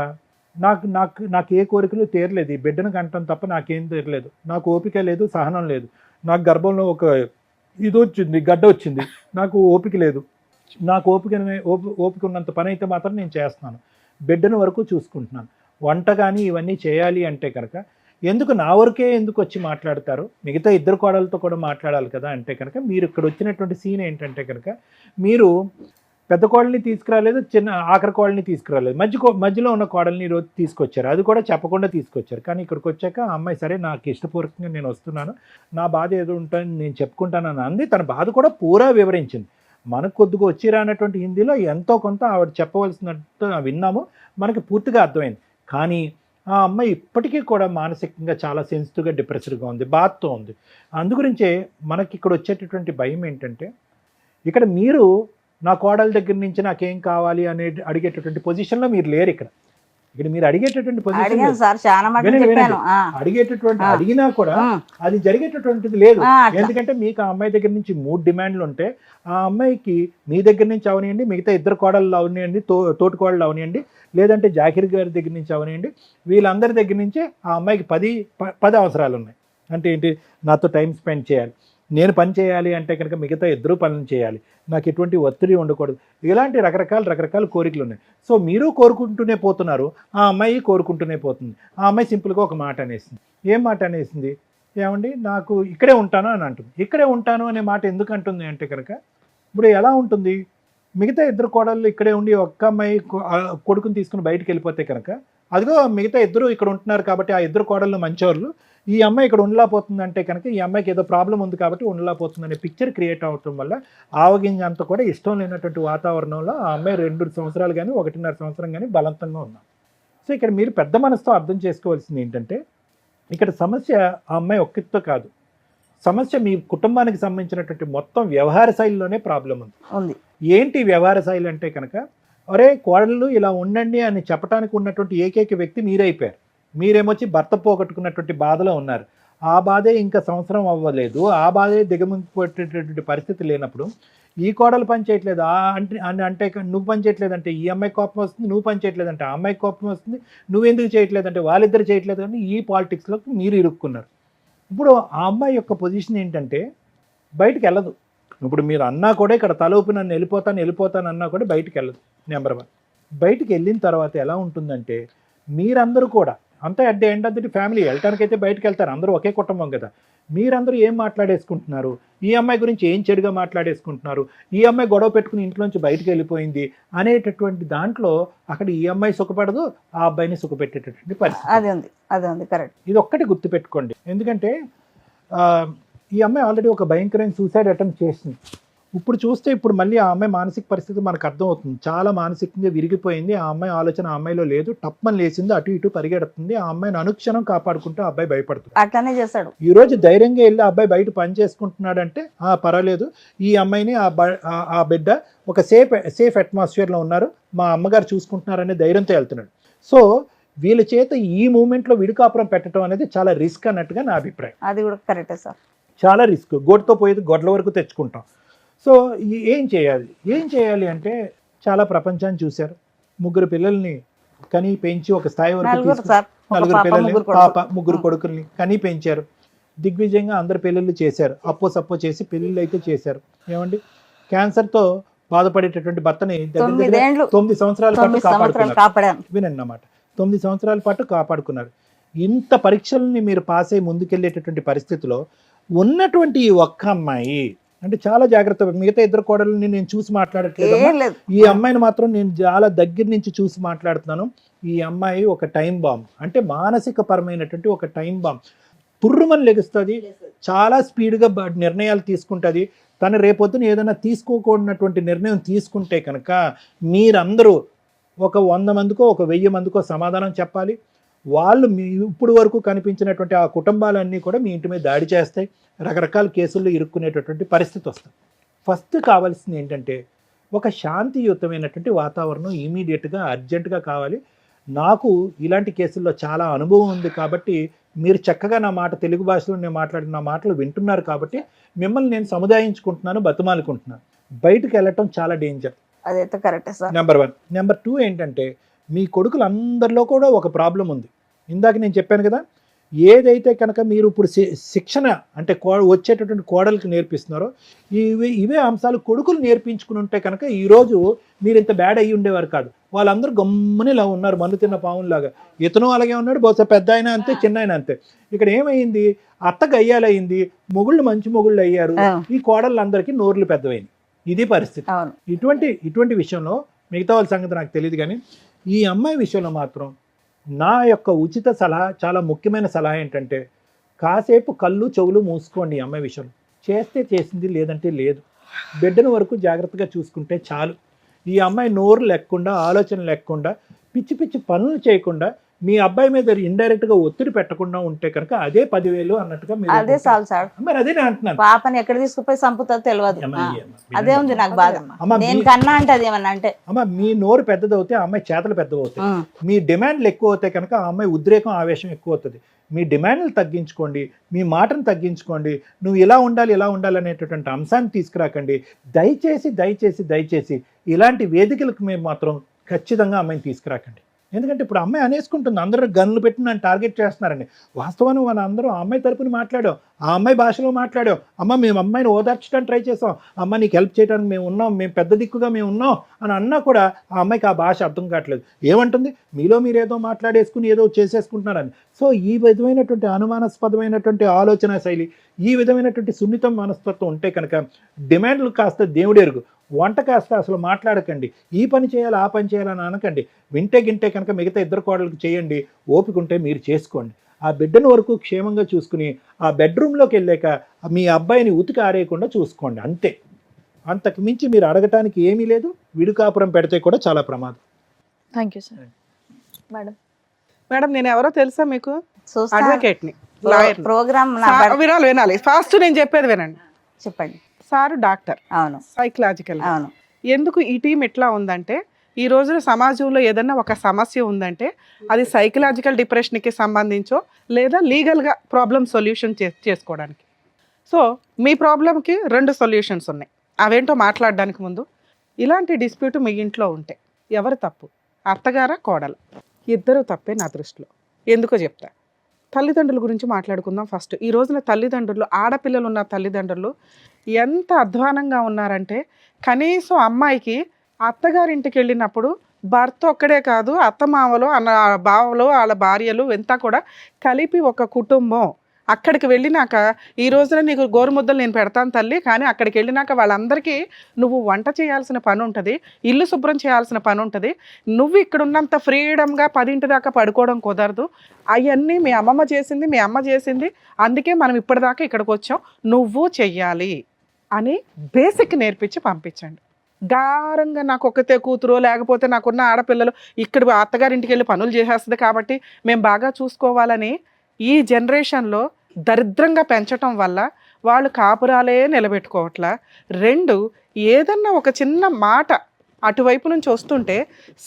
నాకు నాకు నాకు ఏ కోరికలు తీరలేదు, ఈ బిడ్డను కంటం తప్ప నాకేం తీరలేదు, నాకు ఓపిక లేదు, సహనం లేదు, నాకు గర్భంలో ఒక ఇది వచ్చింది, గడ్డ వచ్చింది, నాకు ఓపిక లేదు, నాకు ఓపిక ఉన్నంత పని అయితే మాత్రం నేను చేస్తున్నాను, బిడ్డను వరకు చూసుకుంటున్నాను. వంట కానీ ఇవన్నీ చేయాలి అంటే కనుక ఎందుకు నా వరకే ఎందుకు వచ్చి మాట్లాడతారు, మిగతా ఇద్దరు కోడలతో కూడా మాట్లాడాలి కదా అంటే కనుక మీరు ఇక్కడ వచ్చినటువంటి సీన్ ఏంటంటే కనుక మీరు పెద్ద కోడల్ని తీసుకురాలేదు, చిన్న ఆఖరి కోడల్ని తీసుకురాలేదు, మధ్యలో ఉన్న కోడల్ని ఈరోజు తీసుకొచ్చారు, అది కూడా చెప్పకుండా తీసుకొచ్చారు. కానీ ఇక్కడికి వచ్చాక ఆ అమ్మాయి సరే నాకు ఇష్టపూర్వకంగా నేను వస్తున్నాను, నా బాధ ఏదో ఉంటుంది నేను చెప్పుకుంటానని అంది. తన బాధ కూడా పూరా వివరించింది. మనకు కొద్దిగా వచ్చి రానటువంటి హిందీలో ఎంతో కొంత ఆవిడ చెప్పవలసినట్టు విన్నాము, మనకి పూర్తిగా అర్థమైంది. కానీ ఆ అమ్మాయి ఇప్పటికీ కూడా మానసికంగా చాలా సెన్సిటివ్గా డిప్రెస్డ్గా ఉంది, బాధతో ఉంది. అందుగురించే మనకి ఇక్కడ వచ్చేటటువంటి భయం ఏంటంటే ఇక్కడ మీరు నా కోడల దగ్గర నుంచి నాకేం కావాలి అనే అడిగేటటువంటి పొజిషన్లో మీరు లేరు. ఇక్కడ మీరు అడిగేటటువంటి పొజిషన్ అడిగాను సార్, చాలా మటుకు చెప్పాను. అడిగేటటువంటి అడిగినా కూడా అది జరిగేటటువంటిది లేదు. ఎందుకంటే మీకు ఆ అమ్మాయి దగ్గర నుంచి 3 డిమాండ్లు ఉంటే ఆ అమ్మాయికి మీ దగ్గర నుంచి అవనియండి, మిగతా ఇద్దరు కోడళ్ళు అవనియండి, తోటి కోడళ్ళు అవనియండి, లేదంటే జాకిర్ గారి దగ్గర నుంచి అవనియండి, వీళ్ళందరి దగ్గర నుంచి ఆ అమ్మాయికి 10 అవసరాలు ఉన్నాయి. అంటే ఏంటి, నాతో టైం స్పెండ్ చేయాలి, నేను పని చేయాలి అంటే కనుక మిగతా ఇద్దరు పనులు చేయాలి, నాకు ఎటువంటి ఒత్తిడి ఉండకూడదు, ఇలాంటి రకరకాల కోరికలు ఉన్నాయి. సో మీరు కోరుకుంటూనే పోతున్నారు, ఆ అమ్మాయి కోరుకుంటూనే పోతుంది. ఆ అమ్మాయి సింపుల్గా ఒక మాట అనేసింది. ఏం మాట అనేసింది, ఏమండి నాకు ఇక్కడే ఉంటాను అని అంటుంది. ఇక్కడే ఉంటాను అనే మాట ఎందుకు అంటుంది అంటే కనుక ఇప్పుడు ఎలా ఉంటుంది, మిగతా ఇద్దరు కోడళ్ళు ఇక్కడే ఉండి ఒక్క అమ్మాయి కొడుకుని తీసుకుని బయటికి వెళ్ళిపోతే కనుక అదిగో మిగతా ఇద్దరు ఇక్కడ ఉంటున్నారు కాబట్టి ఆ ఇద్దరు కోడళ్ళు మంచోళ్ళు, ఈ అమ్మాయి ఇక్కడ ఉండలేకపోతుంది అంటే కనుక ఈ అమ్మాయికి ఏదో ప్రాబ్లం ఉంది కాబట్టి ఉండలేకపోతుంది అనే పిక్చర్ క్రియేట్ అవటం వల్ల ఆవగింజ అంతా కూడా ఇష్టం లేనటువంటి వాతావరణంలో ఆ అమ్మాయి 2 సంవత్సరాలు కానీ 1.5 సంవత్సరం కానీ బలవంతంగా ఉన్నాం. సో ఇక్కడ మీరు పెద్ద మనసుతో అర్థం చేసుకోవాల్సింది ఏంటంటే ఇక్కడ సమస్య ఆ అమ్మాయి ఒక్కటితో కాదు, సమస్య మీ కుటుంబానికి సంబంధించినటువంటి మొత్తం వ్యవహార శైలిలోనే ప్రాబ్లం ఉంది. ఏంటి వ్యవహార శైలి అంటే కనుక అరే కోడళ్ళు ఇలా ఉండండి అని చెప్పడానికి ఉన్నటువంటి ఏకైక వ్యక్తి మీరైపోయారు. మీరేమొచ్చి భర్త పోగొట్టుకున్నటువంటి బాధలో ఉన్నారు. ఆ బాధే ఇంకా సంవత్సరం అవ్వలేదు, ఆ బాధే దిగమింగిపోయేటటువంటి పరిస్థితి లేనప్పుడు ఈ కోడలు పని చేయట్లేదు అంటే నువ్వు పని చేయట్లేదంటే ఈ అమ్మాయి కోపం వస్తుంది, నువ్వు పని చేయట్లేదంటే ఆ అమ్మాయి కోపం వస్తుంది, నువ్వెందుకు చేయట్లేదంటే వాళ్ళిద్దరు చేయట్లేదు అని ఈ పాలిటిక్స్లోకి మీరు ఇరుక్కున్నారు. ఇప్పుడు ఆ అమ్మాయి యొక్క పొజిషన్ ఏంటంటే బయటికి వెళ్ళదు. ఇప్పుడు మీరు అన్నా కూడా ఇక్కడ తలూపి నన్ను వెళ్ళిపోతాను అన్నా కూడా బయటికి వెళ్ళదు. నెంబర్ 1. బయటికి వెళ్ళిన తర్వాత ఎలా ఉంటుందంటే మీరందరూ కూడా అంతా at the end of the family వెళ్ళటానికైతే బయటకు వెళ్తారు, అందరూ ఒకే కుటుంబం కదా. మీరందరూ ఏం మాట్లాడేసుకుంటున్నారు, ఈ అమ్మాయి గురించి ఏం చెడుగా మాట్లాడేసుకుంటున్నారు, ఈ అమ్మాయి గొడవ పెట్టుకుని ఇంట్లోంచి బయటకు వెళ్ళిపోయింది అనేటటువంటి దాంట్లో అక్కడ ఈ అమ్మాయి సుఖపడదు, ఆ అబ్బాయిని సుఖపెట్టేటటువంటి పరిస్థితి. అది ఉంది కరెక్ట్. ఇది ఒక్కటి గుర్తుపెట్టుకోండి. ఎందుకంటే ఈ అమ్మాయి ఆల్రెడీ ఒక భయంకరమైన సూసైడ్ అటెంప్ట్ చేసింది. ఇప్పుడు మళ్ళీ ఆ అమ్మాయి మానసిక పరిస్థితి మనకు అర్థమవుతుంది. చాలా మానసికంగా విరిగిపోయింది. ఆ అమ్మాయి ఆలోచన ఆ అమ్మాయిలో లేదు, టప్మని లేచింది, అటు ఇటు పరిగెడుతుంది. ఆ అమ్మాయిని అనుక్షణం కాపాడుకుంటూ ఆ అబ్బాయి భయపడుతుంది. అట్లానే చేస్తాడు. ఈ రోజు ధైర్యంగా వెళ్ళి ఆ అబ్బాయి బయట పని చేసుకుంటున్నాడంటే పర్వాలేదు, ఈ అమ్మాయిని ఆ బిడ్డ ఒక సేఫ్ అట్మాస్ఫియర్లో ఉన్నారు, మా అమ్మగారు చూసుకుంటున్నారనే ధైర్యంతో వెళ్తున్నాడు. సో వీళ్ళ చేత ఈ మూమెంట్లో విడికాపురం పెట్టడం అనేది చాలా రిస్క్ అన్నట్టుగా నా అభిప్రాయం. అది కూడా కరెక్టే సార్, చాలా రిస్క్. గొడ్డతో పోయేది గొడ్ల వరకు తెచ్చుకుంటాం. సో ఏం చేయాలి అంటే చాలా ప్రపంచాన్ని చూశారు. 3 పిల్లల్ని కని పెంచి ఒక స్థాయి వరకు 4 పిల్లల్ని 3 కొడుకుల్ని కని పెంచారు. దిగ్విజయంగా అందరు పెళ్ళిళ్ళు చేశారు, సప్పో చేసి పెళ్ళిళ్ళు అయితే చేశారు. ఏమండి, క్యాన్సర్తో బాధపడేటటువంటి భర్తని 9 సంవత్సరాల పాటు కాపాడుకున్నారు. వినండి అన్నమాట, 9 సంవత్సరాల పాటు కాపాడుకున్నారు. ఇంత పరీక్షల్ని మీరు పాస్ అయ్యి ముందుకెళ్ళేటటువంటి పరిస్థితిలో ఉన్నటువంటి ఈ ఒక్క అమ్మాయి అంటే చాలా జాగ్రత్త. మిగతా ఇద్దరు కోడళ్ళని నేను చూసి మాట్లాడట్లేదు, ఈ అమ్మాయిని మాత్రం నేను చాలా దగ్గర నుంచి చూసి మాట్లాడుతున్నాను. ఈ అమ్మాయి ఒక టైం బాంబ్, అంటే మానసిక పరమైనటువంటి ఒక టైం బాంబ్. పుర్రుమని లెగుస్తుంది, చాలా స్పీడ్గా నిర్ణయాలు తీసుకుంటుంది. తను రేపొద్దున ఏదైనా తీసుకోకూడనటువంటి నిర్ణయం తీసుకుంటే కనుక మీరందరూ ఒక 100 మందికో 1000 మందికో సమాధానం చెప్పాలి. వాళ్ళు ఇప్పుడు వరకు కనిపించినటువంటి ఆ కుటుంబాలన్నీ కూడా మీ ఇంటి మీద దాడి చేస్తాయి, రకరకాల కేసుల్లో ఇరుక్కునేటటువంటి పరిస్థితి వస్తుంది. ఫస్ట్ కావాల్సింది ఏంటంటే ఒక శాంతియుతమైనటువంటి వాతావరణం ఇమీడియట్గా అర్జెంటుగా కావాలి. నాకు ఇలాంటి కేసుల్లో చాలా అనుభవం ఉంది కాబట్టి మీరు చక్కగా నా మాట తెలుగు భాషలో నేను మాట్లాడిన నా మాటలు వింటున్నారు కాబట్టి మిమ్మల్ని నేను సముదాయించుకుంటున్నాను, బతిమాలుకుంటున్నాను. బయటకు వెళ్ళటం చాలా డేంజర్. అదైతే కరెక్టే సార్. నెంబర్ 1. నెంబర్ 2 ఏంటంటే మీ కొడుకులందరిలో కూడా ఒక ప్రాబ్లం ఉంది. ఇందాక నేను చెప్పాను కదా, ఏదైతే కనుక మీరు ఇప్పుడు శిక్షణ అంటే వచ్చేటటువంటి కోడలికి నేర్పిస్తున్నారో ఇవే అంశాలు కొడుకులు నేర్పించుకుని ఉంటే కనుక ఈరోజు మీరు ఇంత బ్యాడ్ అయ్యి ఉండేవారు కాదు. వాళ్ళందరూ గమ్ముని ఇలా ఉన్నారు, మన్ను తిన్న పావులాగా. ఇతను అలాగే ఉన్నాడు, బహుశా పెద్ద అయినా అంతే, చిన్న అయినా అంతే. ఇక్కడ ఏమైంది, అత్తకు అయ్యాలయ్యింది, మొగుళ్ళు మంచి మొగుళ్ళు అయ్యారు, ఈ కోడళ్ళందరికీ నోర్లు పెద్దవైంది. ఇది పరిస్థితి. ఇటువంటి విషయంలో మిగతా వాళ్ళ సంగతి నాకు తెలియదు, కానీ ఈ అమ్మాయి విషయంలో మాత్రం నా యొక్క ఉచిత సలహా, చాలా ముఖ్యమైన సలహా ఏంటంటే, కాసేపు కళ్ళు చెవులు మూసుకోండి. ఈ అమ్మాయి విషయంలో చేస్తే చేసింది, లేదంటే లేదు. బిడ్డను వరకు జాగ్రత్తగా చూసుకుంటే చాలు. ఈ అమ్మాయి నోరు లేకుండా, ఆలోచన లేకుండా, పిచ్చి పిచ్చి పనులు చేయకుండా, మీ అబ్బాయి మీద ఇండైరెక్ట్గా ఒత్తిడి పెట్టకుండా ఉంటే కనుక అదే 10,000 అన్నట్టుగా అదే చాలు సార్. మరి అదే నేను అంటున్నాను. పాపని ఎక్కడ తీసుకుపోయి చంపుతుందో తెలియదు. అదే ఉంది నాకు బాధ. నేను కన్నా అంటే అది ఏమన్నా అంటే అమ్మ, మీ నోరు పెద్దదవుతే ఆ అమ్మాయి చేతలు పెద్దవవుతాయి. మీ డిమాండ్లు ఎక్కువ అవుతాయి కనుక ఆ అమ్మాయి ఉద్రేకం, ఆవేశం ఎక్కువ అవుతుంది. మీ డిమాండ్లు తగ్గించుకోండి, మీ మాటను తగ్గించుకోండి. నువ్వు ఇలా ఉండాలి అనేటటువంటి అంశాన్ని తీసుకురాకండి. దయచేసి ఇలాంటి వేదికలకు మేము మాత్రం ఖచ్చితంగా అమ్మాయిని తీసుకురాకండి. ఎందుకంటే ఇప్పుడు అమ్మాయి అనేసుకుంటుంది, అందరూ గన్నులు పెట్టి నన్ను టార్గెట్ చేస్తున్నారండి. వాస్తవాన్ని మన అందరూ ఆ అమ్మాయి తరపున మాట్లాడాం, ఆ అమ్మాయి భాషలో మాట్లాడాం. అమ్మ, మేము అమ్మాయిని ఓదార్చడానికి ట్రై చేసాం, అమ్మ నీకు హెల్ప్ చేయడానికి మేము ఉన్నాం, మేము పెద్ద దిక్కుగా మేము ఉన్నాం అని అన్నా కూడా ఆ అమ్మాయికి ఆ భాష అర్థం కావట్లేదు. ఏమంటుంది, మీలో మీరు ఏదో మాట్లాడేసుకుని ఏదో చేసేసుకుంటున్నారని. సో ఈ విధమైనటువంటి అనుమానాస్పదమైనటువంటి ఆలోచన శైలి, ఈ విధమైనటువంటి సున్నితం మనస్తత్వం ఉంటే కనుక డిమాండ్లు కాస్త దేవుడెరుగు, వంట కాస్త అసలు మాట్లాడకండి. ఈ పని చేయాలి, ఆ పని చేయాలని అనకండి. వింటే కనుక మిగతా ఇద్దరు కోడలకు చేయండి, ఓపిక ఉంటే మీరు చేసుకోండి. ఆ బిడ్డను వరకు క్షేమంగా చూసుకుని ఆ బెడ్రూమ్లోకి వెళ్ళాక మీ అబ్బాయిని ఉతికి ఆరేయకుండా చూసుకోండి, అంతే. అంతకు మించి మీరు అడగటానికి ఏమీ లేదు. విడుకాపురం పెడితే కూడా చాలా ప్రమాదం. Thank you sir. మేడం, నేను ఎవరో తెలుసా మీకు? అడ్వకేట్ని, లాయర్. ప్రోగ్రామ్ వినాలి ఫాస్ట్, నేను చెప్పేది వినండి. చెప్పండి. సారు డాక్టర్, అవును, సైకలాజికల్. అవును. ఎందుకు ఈ టీం ఎట్లా ఉందంటే, ఈ రోజున సమాజంలో ఏదన్నా ఒక సమస్య ఉందంటే అది సైకలాజికల్ డిప్రెషన్కి సంబంధించో లేదా లీగల్గా ప్రాబ్లం సొల్యూషన్ చేసుకోవడానికి. సో మీ ప్రాబ్లంకి 2 సొల్యూషన్స్ ఉన్నాయి. అవేంటో మాట్లాడడానికి ముందు, ఇలాంటి డిస్ప్యూట్ మీ ఇంట్లో ఉంటే ఎవరు తప్పు, అత్తగారా కోడలు? ఇద్దరు తప్పే నా దృష్టిలో. ఎందుకో చెప్తా. తల్లిదండ్రుల గురించి మాట్లాడుకుందాం ఫస్ట్. ఈ రోజున తల్లిదండ్రులు, ఆడపిల్లలు ఉన్న తల్లిదండ్రులు ఎంత అధ్వానంగా ఉన్నారంటే, కనీసం అమ్మాయికి అత్తగారింటికి వెళ్ళినప్పుడు భర్త ఒక్కడే కాదు, అత్తమామలు, బావలు, వాళ్ళ భార్యలు అంతా కూడా కలిపి ఒక కుటుంబం. అక్కడికి వెళ్ళినాక, ఈ రోజున నీకు గోరుముద్దలు నేను పెడతాను తల్లి, కానీ అక్కడికి వెళ్ళినాక వాళ్ళందరికీ నువ్వు వంట చేయాల్సిన పని ఉంటుంది, ఇల్లు శుభ్రం చేయాల్సిన పని ఉంటుంది. నువ్వు ఇక్కడ ఉన్నంత ఫ్రీడమ్గా 10 దాకా పడుకోవడం కుదరదు. అవన్నీ మీ అమ్మమ్మ చేసింది, మీ అమ్మ చేసింది, అందుకే మనం ఇప్పటిదాకా ఇక్కడికి వచ్చాం, నువ్వు చెయ్యాలి అని బేసిక్ నేర్పించి పంపించండి. గారంగా నాకు ఒక్కతే కూతురు, లేకపోతే నాకున్న ఆడపిల్లలు ఇక్కడ అత్తగారింటికి వెళ్ళి పనులు చేసేస్తుంది కాబట్టి మేము బాగా చూసుకోవాలని ఈ జనరేషన్లో దరిద్రంగా పెంచటం వల్ల వాళ్ళు కాపురాలే నిలబెట్టుకోవట్లా. 2, ఏదన్నా ఒక చిన్న మాట అటువైపు నుంచి వస్తుంటే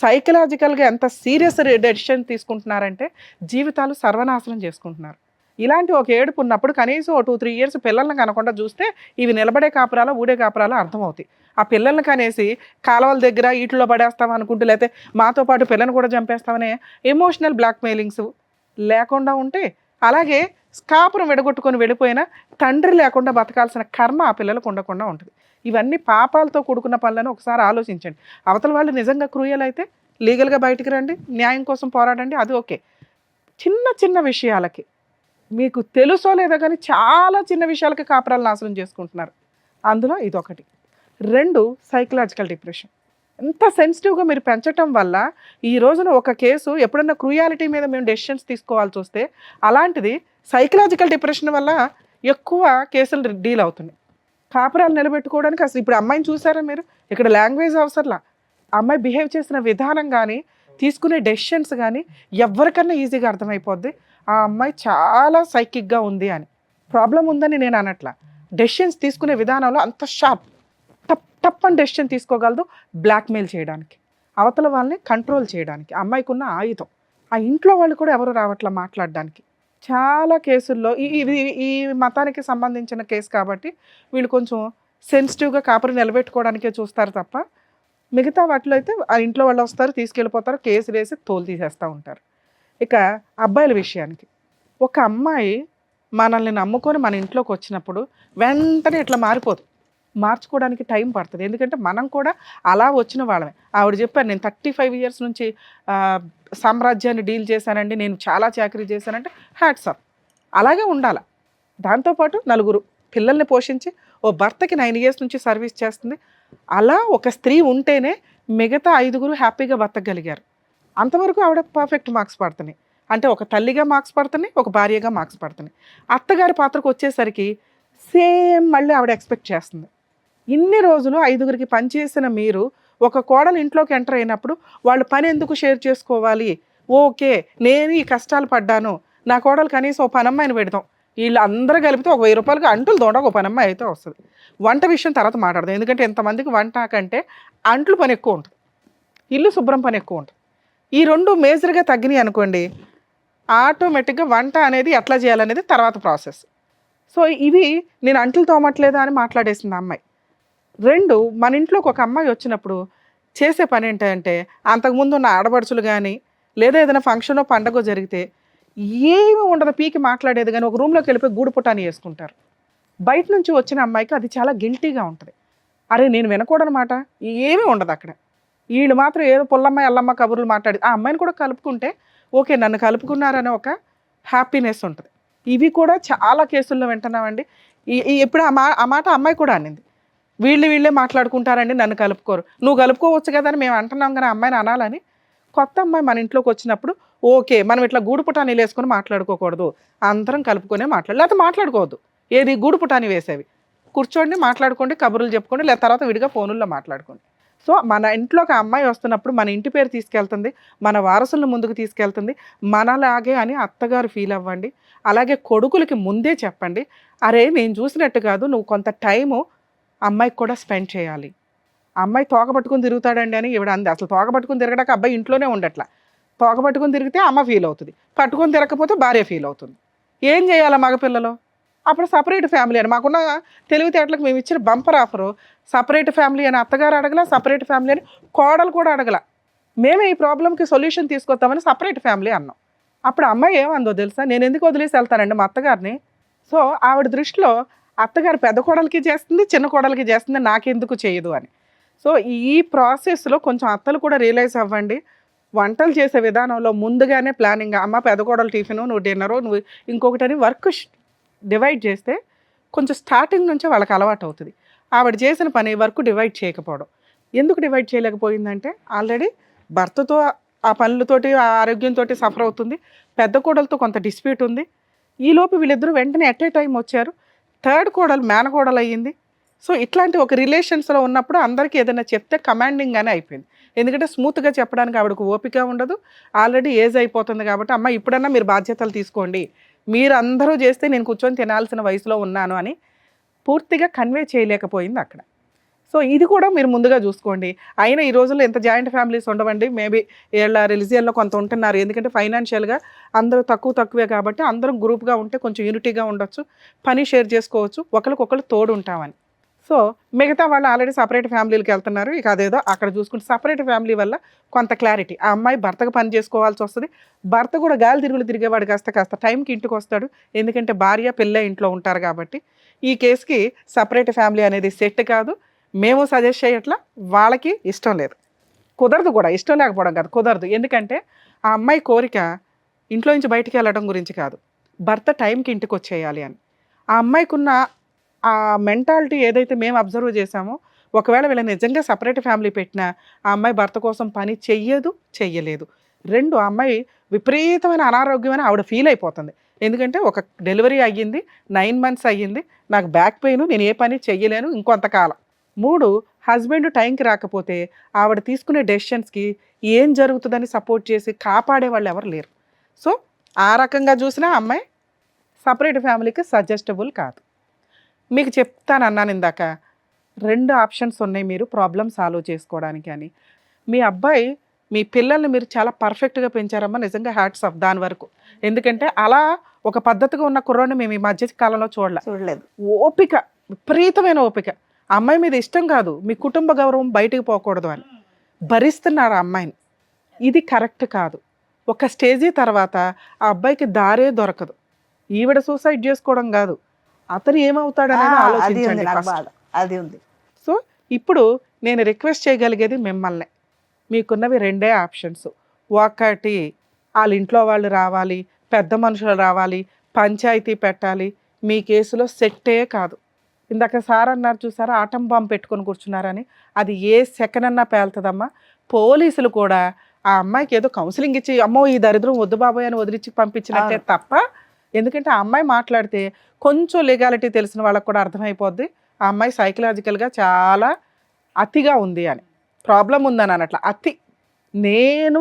సైకలాజికల్గా ఎంత సీరియస్ డెసిషన్ తీసుకుంటున్నారంటే జీవితాలు సర్వనాశనం చేసుకుంటున్నారు. ఇలాంటి ఒక ఏడుపు ఉన్నప్పుడు కనీసం 2-3 years పిల్లల్ని కనకుండా చూస్తే ఇవి నిలబడే కాపురాలో, ఊడే కాపురాలో అర్థమవుతాయి. ఆ పిల్లల్ని కనేసి కాలువల దగ్గర ఈటిలో పడేస్తాం అనుకుంటూ, లేకపోతే మాతో పాటు పిల్లని కూడా చంపేస్తామనే ఎమోషనల్ బ్లాక్మెయిలింగ్స్ లేకుండా ఉంటే, అలాగే కాపురం విడగొట్టుకొని వెళ్ళిపోయినా తండ్రి లేకుండా బతకాల్సిన కర్మ ఆ పిల్లలకు ఉండకుండా ఉంటుంది. ఇవన్నీ పాపాలతో కూడుకున్న పనులను ఒకసారి ఆలోచించండి. అవతల వాళ్ళు నిజంగా క్రూయల్ అయితే లీగల్గా బయటికి రండి, న్యాయం కోసం పోరాడండి, అది ఓకే. చిన్న విషయాలకి, మీకు తెలుసో లేదో కానీ చాలా చిన్న విషయాలకి కాపురాలు నాశనం చేసుకుంటున్నారు. అందులో ఇదొకటి. 2, సైకలాజికల్ డిప్రెషన్. ఎంత సెన్సిటివ్గా మీరు పెంచటం వల్ల ఈ రోజున ఒక కేసు ఎప్పుడన్నా క్రూయాలిటీ మీద మేము డెసిషన్స్ తీసుకోవాల్సి వస్తే, అలాంటిది సైకలాజికల్ డిప్రెషన్ వల్ల ఎక్కువ కేసులు డీల్ అవుతున్నాయి. కాపురాలు నిలబెట్టుకోవడానికి అసలు ఇప్పుడు అమ్మాయిని చూసారా మీరు? ఇక్కడ లాంగ్వేజ్ అవసరంలా, అమ్మాయి బిహేవ్ చేసిన విధానం కానీ, తీసుకునే డెసిషన్స్ కానీ ఎవరికన్నా ఈజీగా అర్థమైపోద్ది ఆ అమ్మాయి చాలా సైకిక్గా ఉంది అని. ప్రాబ్లం ఉందని నేను అనట్లా, డెసిషన్స్ తీసుకునే విధానంలో అంత షార్ప్, టప్ అని డెసిషన్ తీసుకోగలదు బ్లాక్మెయిల్ చేయడానికి, అవతల వాళ్ళని కంట్రోల్ చేయడానికి. అమ్మాయికి ఉన్న ఆయుధం. ఆ ఇంట్లో వాళ్ళు కూడా ఎవరు రావట్లా మాట్లాడడానికి. చాలా కేసుల్లో ఈ మతానికి సంబంధించిన కేసు కాబట్టి వీళ్ళు కొంచెం సెన్సిటివ్గా కాపురం నిలబెట్టుకోవడానికే చూస్తారు తప్ప, మిగతా వాటిలో అయితే ఆ ఇంట్లో వాళ్ళు వస్తారు, తీసుకెళ్ళిపోతారు, కేసు వేసి తోలు తీసేస్తూ ఉంటారు. ఇక అబ్బాయిల విషయానికి, ఒక అమ్మాయి మనల్ని నమ్ముకొని మన ఇంట్లోకి వచ్చినప్పుడు వెంటనే ఇట్లా మారిపోదు. మార్చుకోవడానికి టైం పడుతుంది. ఎందుకంటే మనం కూడా అలా వచ్చిన వాళ్ళమే. ఆవిడ చెప్పారు, నేను 35 ఇయర్స్ నుంచి సామ్రాజ్యాన్ని డీల్ చేశానండి, నేను చాలా చాకరీ చేశానంటే హ్యాట్స్ ఆఫ్. అలాగే ఉండాలి. దాంతోపాటు నలుగురు పిల్లల్ని పోషించి ఓ భర్తకి 9 ఇయర్స్ నుంచి సర్వీస్ చేస్తుంది. అలా ఒక స్త్రీ ఉంటేనే మిగతా 5గురు హ్యాపీగా బతకగలిగారు. అంతవరకు ఆవిడ పర్ఫెక్ట్ మార్క్స్ పడుతున్నాయి. అంటే ఒక తల్లిగా మార్క్స్ పడుతున్నాయి, ఒక భార్యగా మార్క్స్ పడుతున్నాయి. అత్తగారి పాత్రకు వచ్చేసరికి సేమ్ మళ్ళీ ఆవిడ ఎక్స్పెక్ట్ చేస్తుంది. ఇన్ని రోజులు 5గురికి పనిచేసిన మీరు ఒక కోడలు ఇంట్లోకి ఎంటర్ అయినప్పుడు వాళ్ళు పని ఎందుకు షేర్ చేసుకోవాలి? ఓకే, నేను ఈ కష్టాలు పడ్డాను, నా కోడలు కనీసం ఓ పనమ్మాయిని పెడతాం, వీళ్ళు అందరూ కలిపితే ఒక 1000 రూపాయలకి అంటులు దోడ ఒక పనమ్మాయి అయితే వస్తుంది. వంట విషయం తర్వాత మాట్లాడదాం. ఎందుకంటే ఎంతమందికి వంట కంటే అంట్లు పని ఎక్కువ ఉంటుంది, ఇల్లు శుభ్రం పని ఎక్కువ ఉంటుంది. ఈ రెండు మేజర్గా తగ్గినాయి అనుకోండి, ఆటోమేటిక్గా వంట అనేది ఎట్లా చేయాలనేది తర్వాత ప్రాసెస్. సో ఇవి నేను అంట్లు తోమట్లేదా అని మాట్లాడేసింది అమ్మాయి. 2, మన ఇంట్లోకి ఒక అమ్మాయి వచ్చినప్పుడు చేసే పని ఏంటంటే, అంతకుముందు ఉన్న ఆడపడుచులు కానీ లేదా ఏదైనా ఫంక్షనో పండగో జరిగితే ఏమి ఉండదు, పీకి మాట్లాడేది కానీ ఒక రూమ్లోకి వెళ్ళిపోయి గూడు పుటాని వేసుకుంటారు. బయట నుంచి వచ్చిన అమ్మాయికి అది చాలా గిల్టీగా ఉంటుంది. అరే నేను వినకూడనమాట, ఏమీ ఉండదు అక్కడ. వీళ్ళు మాత్రం ఏదో పుల్లమ్మ ఎల్లమ్మ కబుర్లు మాట్లాడి ఆ అమ్మాయిని కూడా కలుపుకుంటే ఓకే, నన్ను కలుపుకున్నారనే ఒక హ్యాపీనెస్ ఉంటుంది. ఇవి కూడా చాలా కేసుల్లో వింటున్నామండి. ఎప్పుడు ఆ మాట అమ్మాయి కూడా అనింది, వీళ్ళే మాట్లాడుకుంటారండి, నన్ను కలుపుకోరు. నువ్వు కలుపుకోవచ్చు కదా అని మేము అంటున్నాం కానీ అమ్మాయిని అనాలని. కొత్త అమ్మాయి మన ఇంట్లోకి వచ్చినప్పుడు ఓకే, మనం ఇట్లా గూడు పుటాని వేసుకొని మాట్లాడుకోకూడదు, అందరం కలుపుకొనే లేకపోతే మాట్లాడుకోవద్దు. ఏది గూడు పుటాని వేసేవి కూర్చోండి, మాట్లాడుకోండి, కబుర్లు చెప్పుకోండి, లేదా తర్వాత విడిగా ఫోనుల్లో మాట్లాడుకోండి. సో మన ఇంట్లోకి ఆ అమ్మాయి వస్తున్నప్పుడు మన ఇంటి పేరు తీసుకెళ్తుంది, మన వారసులను ముందుకు తీసుకెళ్తుంది, మనలాగే అని అత్తగారు ఫీల్ అవ్వండి. అలాగే కొడుకులకి ముందే చెప్పండి, అరే నేను చూసినట్టు కాదు, నువ్వు కొంత టైము అమ్మాయికి కూడా స్పెండ్ చేయాలి. అమ్మాయి తోక పట్టుకుని తిరుగుతాడండి అని ఇవిడ అంది. అసలు తోక పట్టుకుని తిరగడానికి అబ్బాయి ఇంట్లోనే ఉండట్లా. తోక పట్టుకుని తిరిగితే అమ్మ ఫీల్ అవుతుంది, పట్టుకొని తిరగకపోతే భార్య ఫీల్ అవుతుంది. ఏం చేయాలా మగపిల్లలు? అప్పుడు సపరేట్ ఫ్యామిలీ అని మాకున్న తెలివితేటలకు మేము ఇచ్చిన బంపర్ ఆఫరు, సపరేట్ ఫ్యామిలీ అని అత్తగారు అడగల, సపరేట్ ఫ్యామిలీ అని కోడలు కూడా అడగల. మేమే ఈ ప్రాబ్లంకి సొల్యూషన్ తీసుకొస్తామని సపరేట్ ఫ్యామిలీ అన్నాం. అప్పుడు అమ్మాయి ఏమందో తెలుసా, నేను ఎందుకు వదిలేసి వెళ్తానండి మా అత్తగారిని. సో ఆవిడ దృష్టిలో అత్తగారు పెద్ద కోడలికి చేస్తుంది, చిన్న కోడలికి చేస్తుంది, నాకెందుకు చేయదు అని. సో ఈ ప్రాసెస్లో కొంచెం అత్తలు కూడా రియలైజ్ అవ్వండి. వంటలు చేసే విధానంలో ముందుగానే ప్లానింగ్, అమ్మ పెద్ద కోడలు టిఫిను, నువ్వు డిన్నరు, నువ్వు ఇంకొకటని వర్క్ డివైడ్ చేస్తే కొంచెం స్టార్టింగ్ నుంచే వాళ్ళకి అలవాటు అవుతుంది. ఆవిడ చేసిన పని వర్క్ డివైడ్ చేయకపోవడం. ఎందుకు డివైడ్ చేయలేకపోయిందంటే ఆల్రెడీ భర్తతో ఆ పనులతోటి ఆ ఆరోగ్యంతో సఫర్ అవుతుంది, పెద్ద కోడలతో కొంత డిస్ప్యూట్ ఉంది. ఈలోపు వీళ్ళిద్దరూ వెంటనే ఎట్ ఏ టైం వచ్చారు, థర్డ్ కోడలు మేనకోడలు అయ్యింది. సో ఇట్లాంటి ఒక రిలేషన్స్లో ఉన్నప్పుడు అందరికీ ఏదైనా చెప్తే కమాండింగ్గానే అయిపోయింది. ఎందుకంటే స్మూత్గా చెప్పడానికి ఆవిడకు ఓపిక ఉండదు, ఆల్రెడీ ఏజ్ అయిపోతుంది. కాబట్టి అమ్మ ఇప్పుడన్నా మీరు బాధ్యతలు తీసుకోండి, మీరు అందరూ చేస్తే నేను కూర్చొని తినాల్సిన వయసులో ఉన్నాను అని పూర్తిగా కన్వే చేయలేకపోయింది అక్కడ. సో ఇది కూడా మీరు ముందుగా చూసుకోండి. అయినా ఈ రోజుల్లో ఎంత జాయింట్ ఫ్యామిలీస్ ఉండవండి, మేబీ వీళ్ళ రిలీజియన్లో కొంత ఉంటున్నారు. ఎందుకంటే ఫైనాన్షియల్గా అందరూ తక్కువే కాబట్టి అందరం గ్రూప్గా ఉంటే కొంచెం యూనిటీగా ఉండొచ్చు, పని షేర్ చేసుకోవచ్చు, ఒకరికొకరు తోడు ఉంటామని. సో మిగతా వాళ్ళు ఆల్రెడీ సపరేట్ ఫ్యామిలీలకు వెళ్తున్నారు. ఇక అదేదో అక్కడ చూసుకుంటే సపరేట్ ఫ్యామిలీ వల్ల కొంత క్లారిటీ, ఆ అమ్మాయి భర్తకు పని చేసుకోవాల్సి వస్తుంది, భర్త కూడా గాలి తిరుగులు తిరిగేవాడు కాస్త టైంకి ఇంటికి వస్తాడు. ఎందుకంటే భార్య పిల్ల ఇంట్లో ఉంటారు కాబట్టి. ఈ కేసుకి సపరేట్ ఫ్యామిలీ అనేది సెట్ కాదు. మేము సజెస్ట్ చేయట్లా, వాళ్ళకి ఇష్టం లేదు, కుదరదు కూడా. ఇష్టం లేకపోవడం కాదు, కుదరదు. ఎందుకంటే ఆ అమ్మాయి కోరిక ఇంట్లో నుంచి బయటికి వెళ్ళడం గురించి కాదు, భర్త టైంకి ఇంటికి వచ్చేయాలి అని. ఆ అమ్మాయికి ఉన్న ఆ మెంటాలిటీ ఏదైతే మేము అబ్జర్వ్ చేసామో, ఒకవేళ వీళ్ళ నిజంగా సపరేట్ ఫ్యామిలీ పెట్టినా ఆ అమ్మాయి భర్త కోసం పని చెయ్యలేదు. 2, ఆ అమ్మాయి విపరీతమైన అనారోగ్యమని ఆవిడ ఫీల్ అయిపోతుంది. ఎందుకంటే ఒక డెలివరీ అయ్యింది, 9 months అయ్యింది, నాకు బ్యాక్ పెయిన్, నేను ఏ పని చెయ్యలేను ఇంకొంతకాలం. 3, హస్బెండ్ టైంకి రాకపోతే ఆవిడ తీసుకునే డెసిషన్స్కి ఏం జరుగుతుందని సపోర్ట్ చేసి కాపాడే వాళ్ళు ఎవరు లేరు. సో ఆ రకంగా చూసినా అమ్మాయి సపరేట్ ఫ్యామిలీకి సజెస్టబుల్ కాదు. మీకు చెప్తానన్నాను ఇందాక, 2 ఆప్షన్స్ ఉన్నాయి మీరు ప్రాబ్లమ్ సాల్వ్ చేసుకోవడానికి అని. మీ అబ్బాయి మీ పిల్లల్ని మీరు చాలా పర్ఫెక్ట్గా పెంచారమ్మా, నిజంగా హ్యాట్స్ ఆఫ్ దాని వరకు. ఎందుకంటే అలా ఒక పద్ధతిగా ఉన్న కుర్రాడిని మేము ఈ మధ్య కాలంలో చూడలేదు. ఓపిక, విపరీతమైన ఓపిక. అమ్మాయి మీద ఇష్టం కాదు, మీ కుటుంబ గౌరవం బయటికి పోకూడదు అని భరిస్తున్నారు ఆ అమ్మాయిని. ఇది కరెక్ట్ కాదు. ఒక స్టేజీ తర్వాత ఆ అబ్బాయికి దారే దొరకదు. ఈవిడ సూసైడ్ చేసుకోవడం కాదు, అతను ఏమవుతాడనేది అది ఉంది ఆలోచించండి నాకు first. బాధ, అది ఉంది. సో ఇప్పుడు నేను రిక్వెస్ట్ చేయగలిగేది మిమ్మల్ని, మీకున్నవి రెండే ఆప్షన్స్. ఒకటి వాళ్ళ ఇంట్లో వాళ్ళు రావాలి, పెద్ద మనుషులు రావాలి, పంచాయతీ పెట్టాలి. మీ కేసులో సెట్టే కాదు. ఇందాక సార్ అన్నారు చూసారా, ఆటం బాంబు పెట్టుకొని కూర్చున్నారని, అది ఏ సెకండ్ అన్నా పేలుతుందమ్మా. పోలీసులు కూడా ఆ అమ్మాయికి ఏదో కౌన్సిలింగ్ ఇచ్చి అమ్మో ఈ దరిద్రం వద్దు బాబోయ్ అని వదిలించి పంపించినట్టే తప్ప, ఎందుకంటే ఆ అమ్మాయి మాట్లాడితే కొంచెం లీగాలిటీ తెలిసిన వాళ్ళకి కూడా అర్థమైపోద్ది ఆ అమ్మాయి సైకలాజికల్గా చాలా అతిగా ఉంది అని, ప్రాబ్లం ఉందని అన్నట్ల. అతి నేను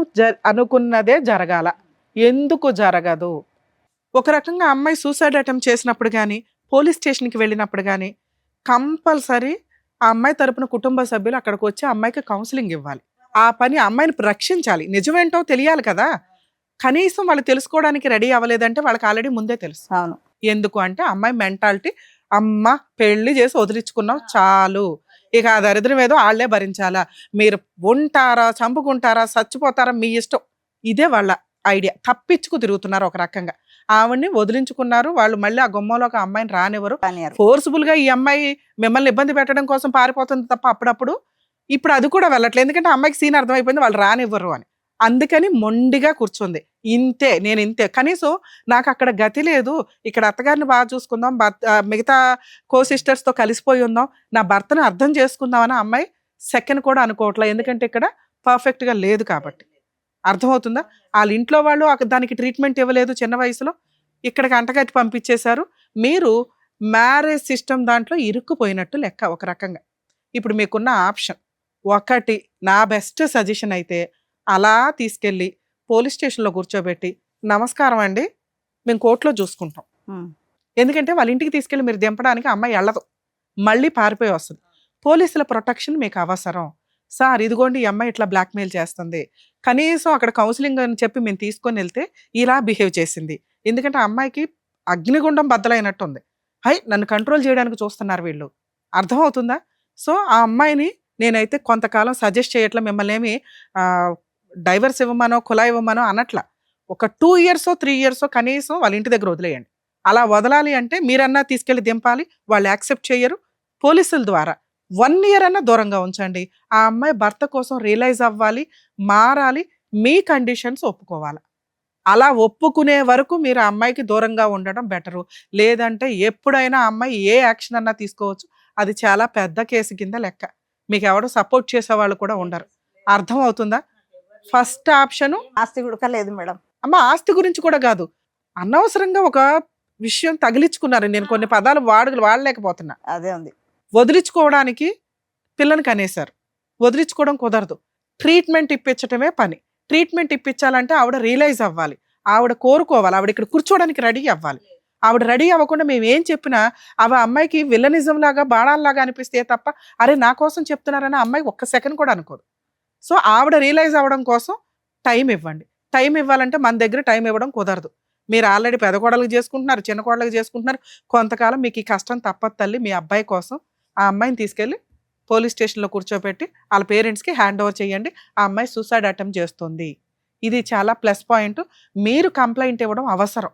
అనుకున్నదే జరగాల, ఎందుకు జరగదు? ఒక రకంగా అమ్మాయి సూసైడ్ అటెంప్ట్ చేసినప్పుడు కానీ, పోలీస్ స్టేషన్కి వెళ్ళినప్పుడు కానీ కంపల్సరీ ఆ అమ్మాయి తరపున కుటుంబ సభ్యులు అక్కడికి వచ్చి అమ్మాయికి కౌన్సిలింగ్ ఇవ్వాలి. ఆ పని అమ్మాయిని రక్షించాలి. నిజమేంటో తెలియాలి కదా. కనీసం వాళ్ళు తెలుసుకోవడానికి రెడీ అవ్వలేదంటే వాళ్ళకి ఆల్రెడీ ముందే తెలుసు. అవును. ఎందుకు అంటే అమ్మాయి మెంటాలిటీ, అమ్మ పెళ్లి చేసి వదిలించుకున్నాం చాలు, ఇక ఆ దరిద్రం ఏదో వాళ్ళే భరించాలా, మీరు ఉంటారా, చంపుకుంటారా, చచ్చిపోతారా మీ ఇష్టం, ఇదే వాళ్ళ ఐడియా. తప్పించుకు తిరుగుతున్నారు ఒక రకంగా. ఆవిడ్ని వదిలించుకున్నారు వాళ్ళు, మళ్ళీ ఆ గుమ్మంలోకి ఆ అమ్మాయిని రానివ్వరు. ఫోర్స్ఫుల్ గా ఈ అమ్మాయి మిమ్మల్ని ఇబ్బంది పెట్టడం కోసం పారిపోతుంది తప్ప అప్పుడప్పుడు. ఇప్పుడు అది కూడా వెళ్ళట్లేదు, ఎందుకంటే అమ్మాయికి సీన్ అర్థమైపోయింది వాళ్ళు రానివ్వరు అని. అందుకని మొండిగా కూర్చుంది. ఇంతే, నేను ఇంతే, కనీసం నాకు అక్కడ గతి లేదు, ఇక్కడ అత్తగారిని బాగా చూసుకుందాం, మిగతా కో సిస్టర్స్తో కలిసిపోయి ఉందాం, నా భర్తను అర్థం చేసుకుందాం అని అమ్మాయి సెకండ్ కూడా అనుకోవట్లేదు. ఎందుకంటే ఇక్కడ పర్ఫెక్ట్గా లేదు కాబట్టి. అర్థమవుతుందా? వాళ్ళ ఇంట్లో వాళ్ళు దానికి ట్రీట్మెంట్ ఇవ్వలేదు చిన్న వయసులో, ఇక్కడికి అంటగట్టి పంపించేశారు. మీరు మ్యారేజ్ సిస్టమ్ దాంట్లో ఇరుక్కుపోయినట్టు లెక్క ఒక రకంగా. ఇప్పుడు మీకున్న ఆప్షన్ ఒకటి, నా బెస్ట్ సజెషన్ అయితే అలా తీసుకెళ్ళి పోలీస్ స్టేషన్లో కూర్చోబెట్టి, నమస్కారం అండి మేము కోర్టులో చూసుకుంటాం, ఎందుకంటే వాళ్ళ ఇంటికి తీసుకెళ్ళి మీరు దింపడానికి అమ్మాయి వెళ్ళదు, మళ్ళీ పారిపోయి వస్తుంది. పోలీసుల ప్రొటెక్షన్ మీకు అవసరం. సార్ ఇదిగోండి ఈ అమ్మాయి ఇట్లా బ్లాక్మెయిల్ చేస్తుంది, కనీసం అక్కడ కౌన్సిలింగ్ అని చెప్పి మేము తీసుకొని వెళ్తే ఇలా బిహేవ్ చేసింది, ఎందుకంటే ఆ అమ్మాయికి అగ్నిగుండం బద్దలైనట్టు ఉంది, నన్ను కంట్రోల్ చేయడానికి చూస్తున్నారు వీళ్ళు. అర్థమవుతుందా? సో ఆ అమ్మాయిని నేనైతే కొంతకాలం సజెస్ట్ చేయట్లా, మిమ్మల్ని ఏమి డైవర్స్ ఇవ్వమనో కులా ఇవ్వమనో అనట్లా. ఒక 2 years 3 years కనీసం వాళ్ళ ఇంటి దగ్గర వదిలేయండి. అలా వదలాలి అంటే మీరన్నా తీసుకెళ్ళి దింపాలి, వాళ్ళు యాక్సెప్ట్ చేయరు. పోలీసుల ద్వారా 1 year అన్నా దూరంగా ఉంచండి. ఆ అమ్మాయి భర్త కోసం రియలైజ్ అవ్వాలి, మారాలి, మీ కండిషన్స్ ఒప్పుకోవాలి. అలా ఒప్పుకునే వరకు మీరు ఆ అమ్మాయికి దూరంగా ఉండడం బెటరు. లేదంటే ఎప్పుడైనా ఆ అమ్మాయి ఏ యాక్షన్ అన్నా తీసుకోవచ్చు, అది చాలా పెద్ద కేసు కింద లెక్క. మీకు ఎవడో సపోర్ట్ చేసేవాళ్ళు కూడా ఉండరు. అర్థం అవుతుందా? ఫస్ట్ ఆప్షను ఆస్తి కూడా లేదు మేడం. అమ్మ ఆస్తి గురించి కూడా కాదు, అనవసరంగా ఒక విషయం తగిలించుకున్నారు. నేను కొన్ని పదాలు వాడలేకపోతున్నా. అదే ఉంది. వదిలించుకోవడానికి పిల్లని కనేశారు, వదిలించుకోవడం కుదరదు, ట్రీట్మెంట్ ఇప్పించటమే పని. ట్రీట్మెంట్ ఇప్పించాలంటే ఆవిడ రియలైజ్ అవ్వాలి, ఆవిడ కోరుకోవాలి, ఆవిడ ఇక్కడ కూర్చోవడానికి రెడీ అవ్వాలి. ఆవిడ రెడీ అవ్వకుండా మేము ఏం చెప్పినా అవి అమ్మాయికి విల్లనిజం లాగా బాణాల్లాగా అనిపిస్తే తప్ప అరే నా కోసం చెప్తున్నారని అమ్మాయి ఒక్క సెకండ్ కూడా అనుకోదు. సో ఆవిడ రియలైజ్ అవ్వడం కోసం టైం ఇవ్వండి. టైం ఇవ్వాలంటే మన దగ్గర టైం ఇవ్వడం కుదరదు. మీరు ఆల్రెడీ పెద్ద కోడలకు చేసుకుంటున్నారు, చిన్న కోడలకు చేసుకుంటున్నారు, కొంతకాలం మీకు ఈ కష్టం తప్పదు తల్లి. మీ అబ్బాయి కోసం ఆ అమ్మాయిని తీసుకెళ్ళి పోలీస్ స్టేషన్లో కూర్చోబెట్టి వాళ్ళ పేరెంట్స్కి హ్యాండ్ ఓవర్ చేయండి. ఆ అమ్మాయి సూసైడ్ అటెంప్ట్ చేస్తుంది, ఇది చాలా ప్లస్ పాయింట్. మీరు కంప్లైంట్ ఇవ్వడం అవసరం.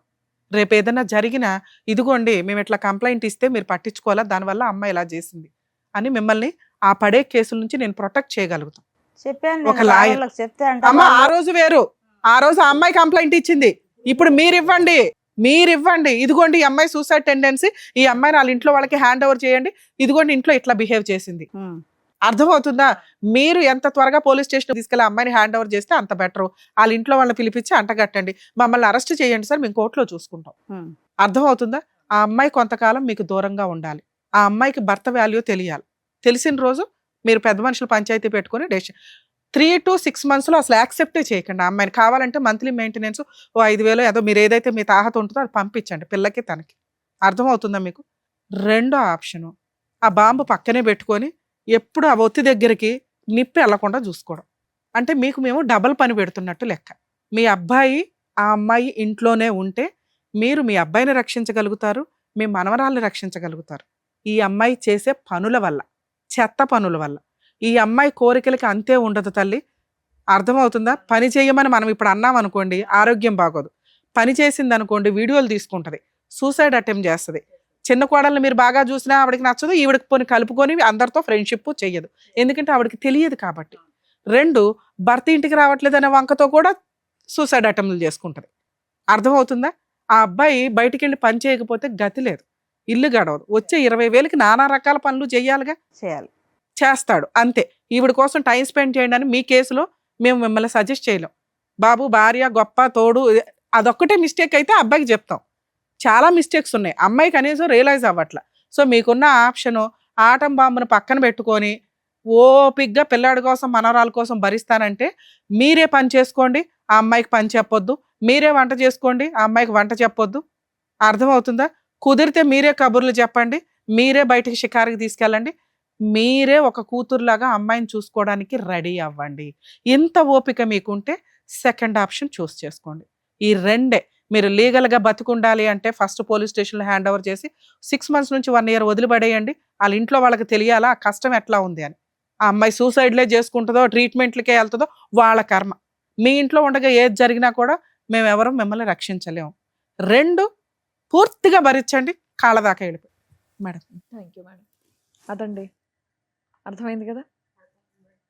రేపు ఏదైనా జరిగినా ఇదిగోండి మేము ఇట్లా కంప్లైంట్ ఇస్తే మీరు పట్టించుకోవాలా, దానివల్ల అమ్మాయి ఇలా చేసింది అని మిమ్మల్ని ఆ పడే కేసుల నుంచి నేను ప్రొటెక్ట్ చేయగలుగుతాను. చెప్పాను ఒక లాయర్ చెప్తే అమ్మ ఆ రోజు వేరు, ఆ రోజు ఆ అమ్మాయి కంప్లైంట్ ఇచ్చింది, ఇప్పుడు మీరు ఇవ్వండి ఇదిగోండి ఈ అమ్మాయి సూసైడ్ టెండెన్సీ, ఈ అమ్మాయిని వాళ్ళ ఇంట్లో వాళ్ళకి హ్యాండ్ ఓవర్ చేయండి, ఇదిగోండి ఇంట్లో ఇట్లా బిహేవ్ చేసింది. అర్థమవుతుందా? మీరు ఎంత త్వరగా పోలీస్ స్టేషన్ తీసుకెళ్ళి అమ్మాయిని హ్యాండ్ ఓవర్ చేస్తే అంత బెటర్. వాళ్ళ ఇంట్లో వాళ్ళని పిలిపించి అంటగట్టండి, మమ్మల్ని అరెస్ట్ చేయండి సార్, మేము కోర్టులో చూసుకుంటాం. అర్థమవుతుందా? ఆ అమ్మాయి కొంతకాలం మీకు దూరంగా ఉండాలి. ఆ అమ్మాయికి భర్త వాల్యూ తెలియాలి. తెలిసిన రోజు మీరు పెద్ద మనుషులు పంచాయతీ పెట్టుకుని 3 to 6 months అసలు యాక్సెప్టే చేయకండి. ఆ అమ్మాయిని కావాలంటే మంత్లీ మెయింటెనెన్స్ 5,000 ఏదో మీరు ఏదైతే మీ తాహత ఉంటుందో అది పంపించండి పిల్లకి తనకి. అర్థమవుతుందా మీకు? రెండో ఆప్షను, ఆ బాంబు పక్కనే పెట్టుకొని ఎప్పుడు ఆ ఒత్తి దగ్గరికి నిప్పి వెళ్లకుండా చూసుకోవడం. అంటే మీకు మేము డబల్ పని పెడుతున్నట్టు లెక్క. మీ అబ్బాయి ఆ అమ్మాయి ఇంట్లోనే ఉంటే మీరు మీ అబ్బాయిని రక్షించగలుగుతారు, మీ మనవరాల్ని రక్షించగలుగుతారు. ఈ అమ్మాయి చేసే పనుల వల్ల, చెత్త పనుల వల్ల. ఈ అమ్మాయి కోరికలకి అంతే ఉండదు తల్లి. అర్థమవుతుందా? పని చేయమని మనం ఇప్పుడు అన్నాం అనుకోండి, ఆరోగ్యం బాగోదు. పని చేసింది అనుకోండి, వీడియోలు తీసుకుంటది, సూసైడ్ అటెంప్ట్ చేస్తుంది. చిన్న కోడల్ని మీరు బాగా చూసినా ఆవిడకి నచ్చదు, ఈవిడకి పోని కలుపుకొని అందరితో ఫ్రెండ్షిప్ చెయ్యదు, ఎందుకంటే ఆవిడకి తెలియదు కాబట్టి. 2, భర్త ఇంటికి రావట్లేదు అనే వంకతో కూడా సూసైడ్ అటెంప్ట్లు చేసుకుంటుంది. అర్థమవుతుందా? ఆ అబ్బాయి బయటికి వెళ్ళి పని చేయకపోతే గతి లేదు, ఇల్లు గడవదు, వచ్చే 20,000కి నానా రకాల పనులు చెయ్యాలిగా, చేయాలి. చేస్తాడు అంతే. ఈవిడ కోసం టైం స్పెండ్ చేయండి అని మీ కేసులో మేము మిమ్మల్ని సజెస్ట్ చేయలేం. బాబు భార్య గొప్ప తోడు అదొక్కటే మిస్టేక్ అయితే అబ్బాయికి చెప్తాం. చాలా మిస్టేక్స్ ఉన్నాయి, అమ్మాయి కనీసం రియలైజ్ అవ్వట్ల. సో మీకున్న ఆప్షను ఆటం బాంబును పక్కన పెట్టుకొని ఓపిగ్గా పిల్లాడి కోసం మనవరాల కోసం భరిస్తానంటే మీరే పని చేసుకోండి, ఆ అమ్మాయికి పని చెప్పొద్దు, మీరే వంట చేసుకోండి, ఆ అమ్మాయికి వంట చెప్పొద్దు. అర్థమవుతుందా? కుదిరితే మీరే కబుర్లు చెప్పండి, మీరే బయటికి షికారికి తీసుకెళ్ళండి, మీరే ఒక కూతురులాగా అమ్మాయిని చూసుకోవడానికి రెడీ అవ్వండి. ఇంత ఓపిక మీకుంటే సెకండ్ ఆప్షన్ చూస్ చేసుకోండి. ఈ 2 మీరు లీగల్గా బతికుండాలి అంటే ఫస్ట్ పోలీస్ స్టేషన్లో హ్యాండ్ ఓవర్ చేసి 6 months నుంచి 1 year వదిలిపడేయండి. వాళ్ళ ఇంట్లో వాళ్ళకి తెలియాలా ఆ కష్టం ఎట్లా ఉంది అని. ఆ అమ్మాయి సూసైడ్లే చేసుకుంటుందో ట్రీట్మెంట్లకే వెళ్తుందో వాళ్ళ కర్మ. మీ ఇంట్లో ఉండగా ఏది జరిగినా కూడా మేము ఎవరు మిమ్మల్ని రక్షించలేము. 2 పూర్తిగా భరించండి, కాళ్ళ దాకా వెళ్ళిపోయి. Madam thank you madam. అదండి, అర్థమైంది కదా,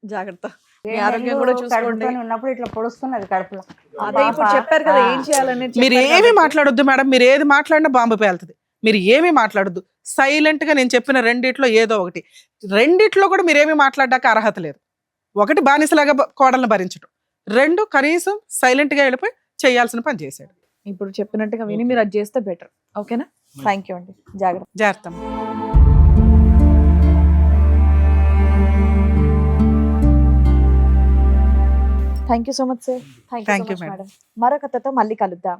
జాగ్రత్త, మీ 7 ఆరోగ్యం నెలలు కూడా చూసుకోండి. కడుపుతోని ఉన్నప్పుడు ఇట్లా పొడుస్తున్నది కడుపులో. అదే ఇప్పుడు చెప్పారు కదా ఏం చేయాలనేది. మీరు ఏమి మాట్లాడొద్దు మేడం, మీరు ఏది మాట్లాడినా బాంబు పేలుతుంది. మీరు ఏమీ మాట్లాడొద్దు, సైలెంట్ గా నేను చెప్పిన 2 ఏదో ఒకటి. 2 కూడా మీరు ఏమి మాట్లాడడానికి అర్హత లేదు. 1 బానిసలాగా కోడల్ని భరించడం, 2 కనీసం సైలెంట్ గా వెళ్ళిపోయి చేయాల్సిన పని చేశాడు. ఇప్పుడు చెప్పినట్టుగా విని మీరు అది చేస్తే బెటర్. ఓకేనా? థ్యాంక్ యూ అండి, జాగ్రత్త. జాగ్రత్త. Thank you so much sir. Thank you Thank so you, much madam. Madam. మరొక కథతో మళ్ళీ కలుద్దాం.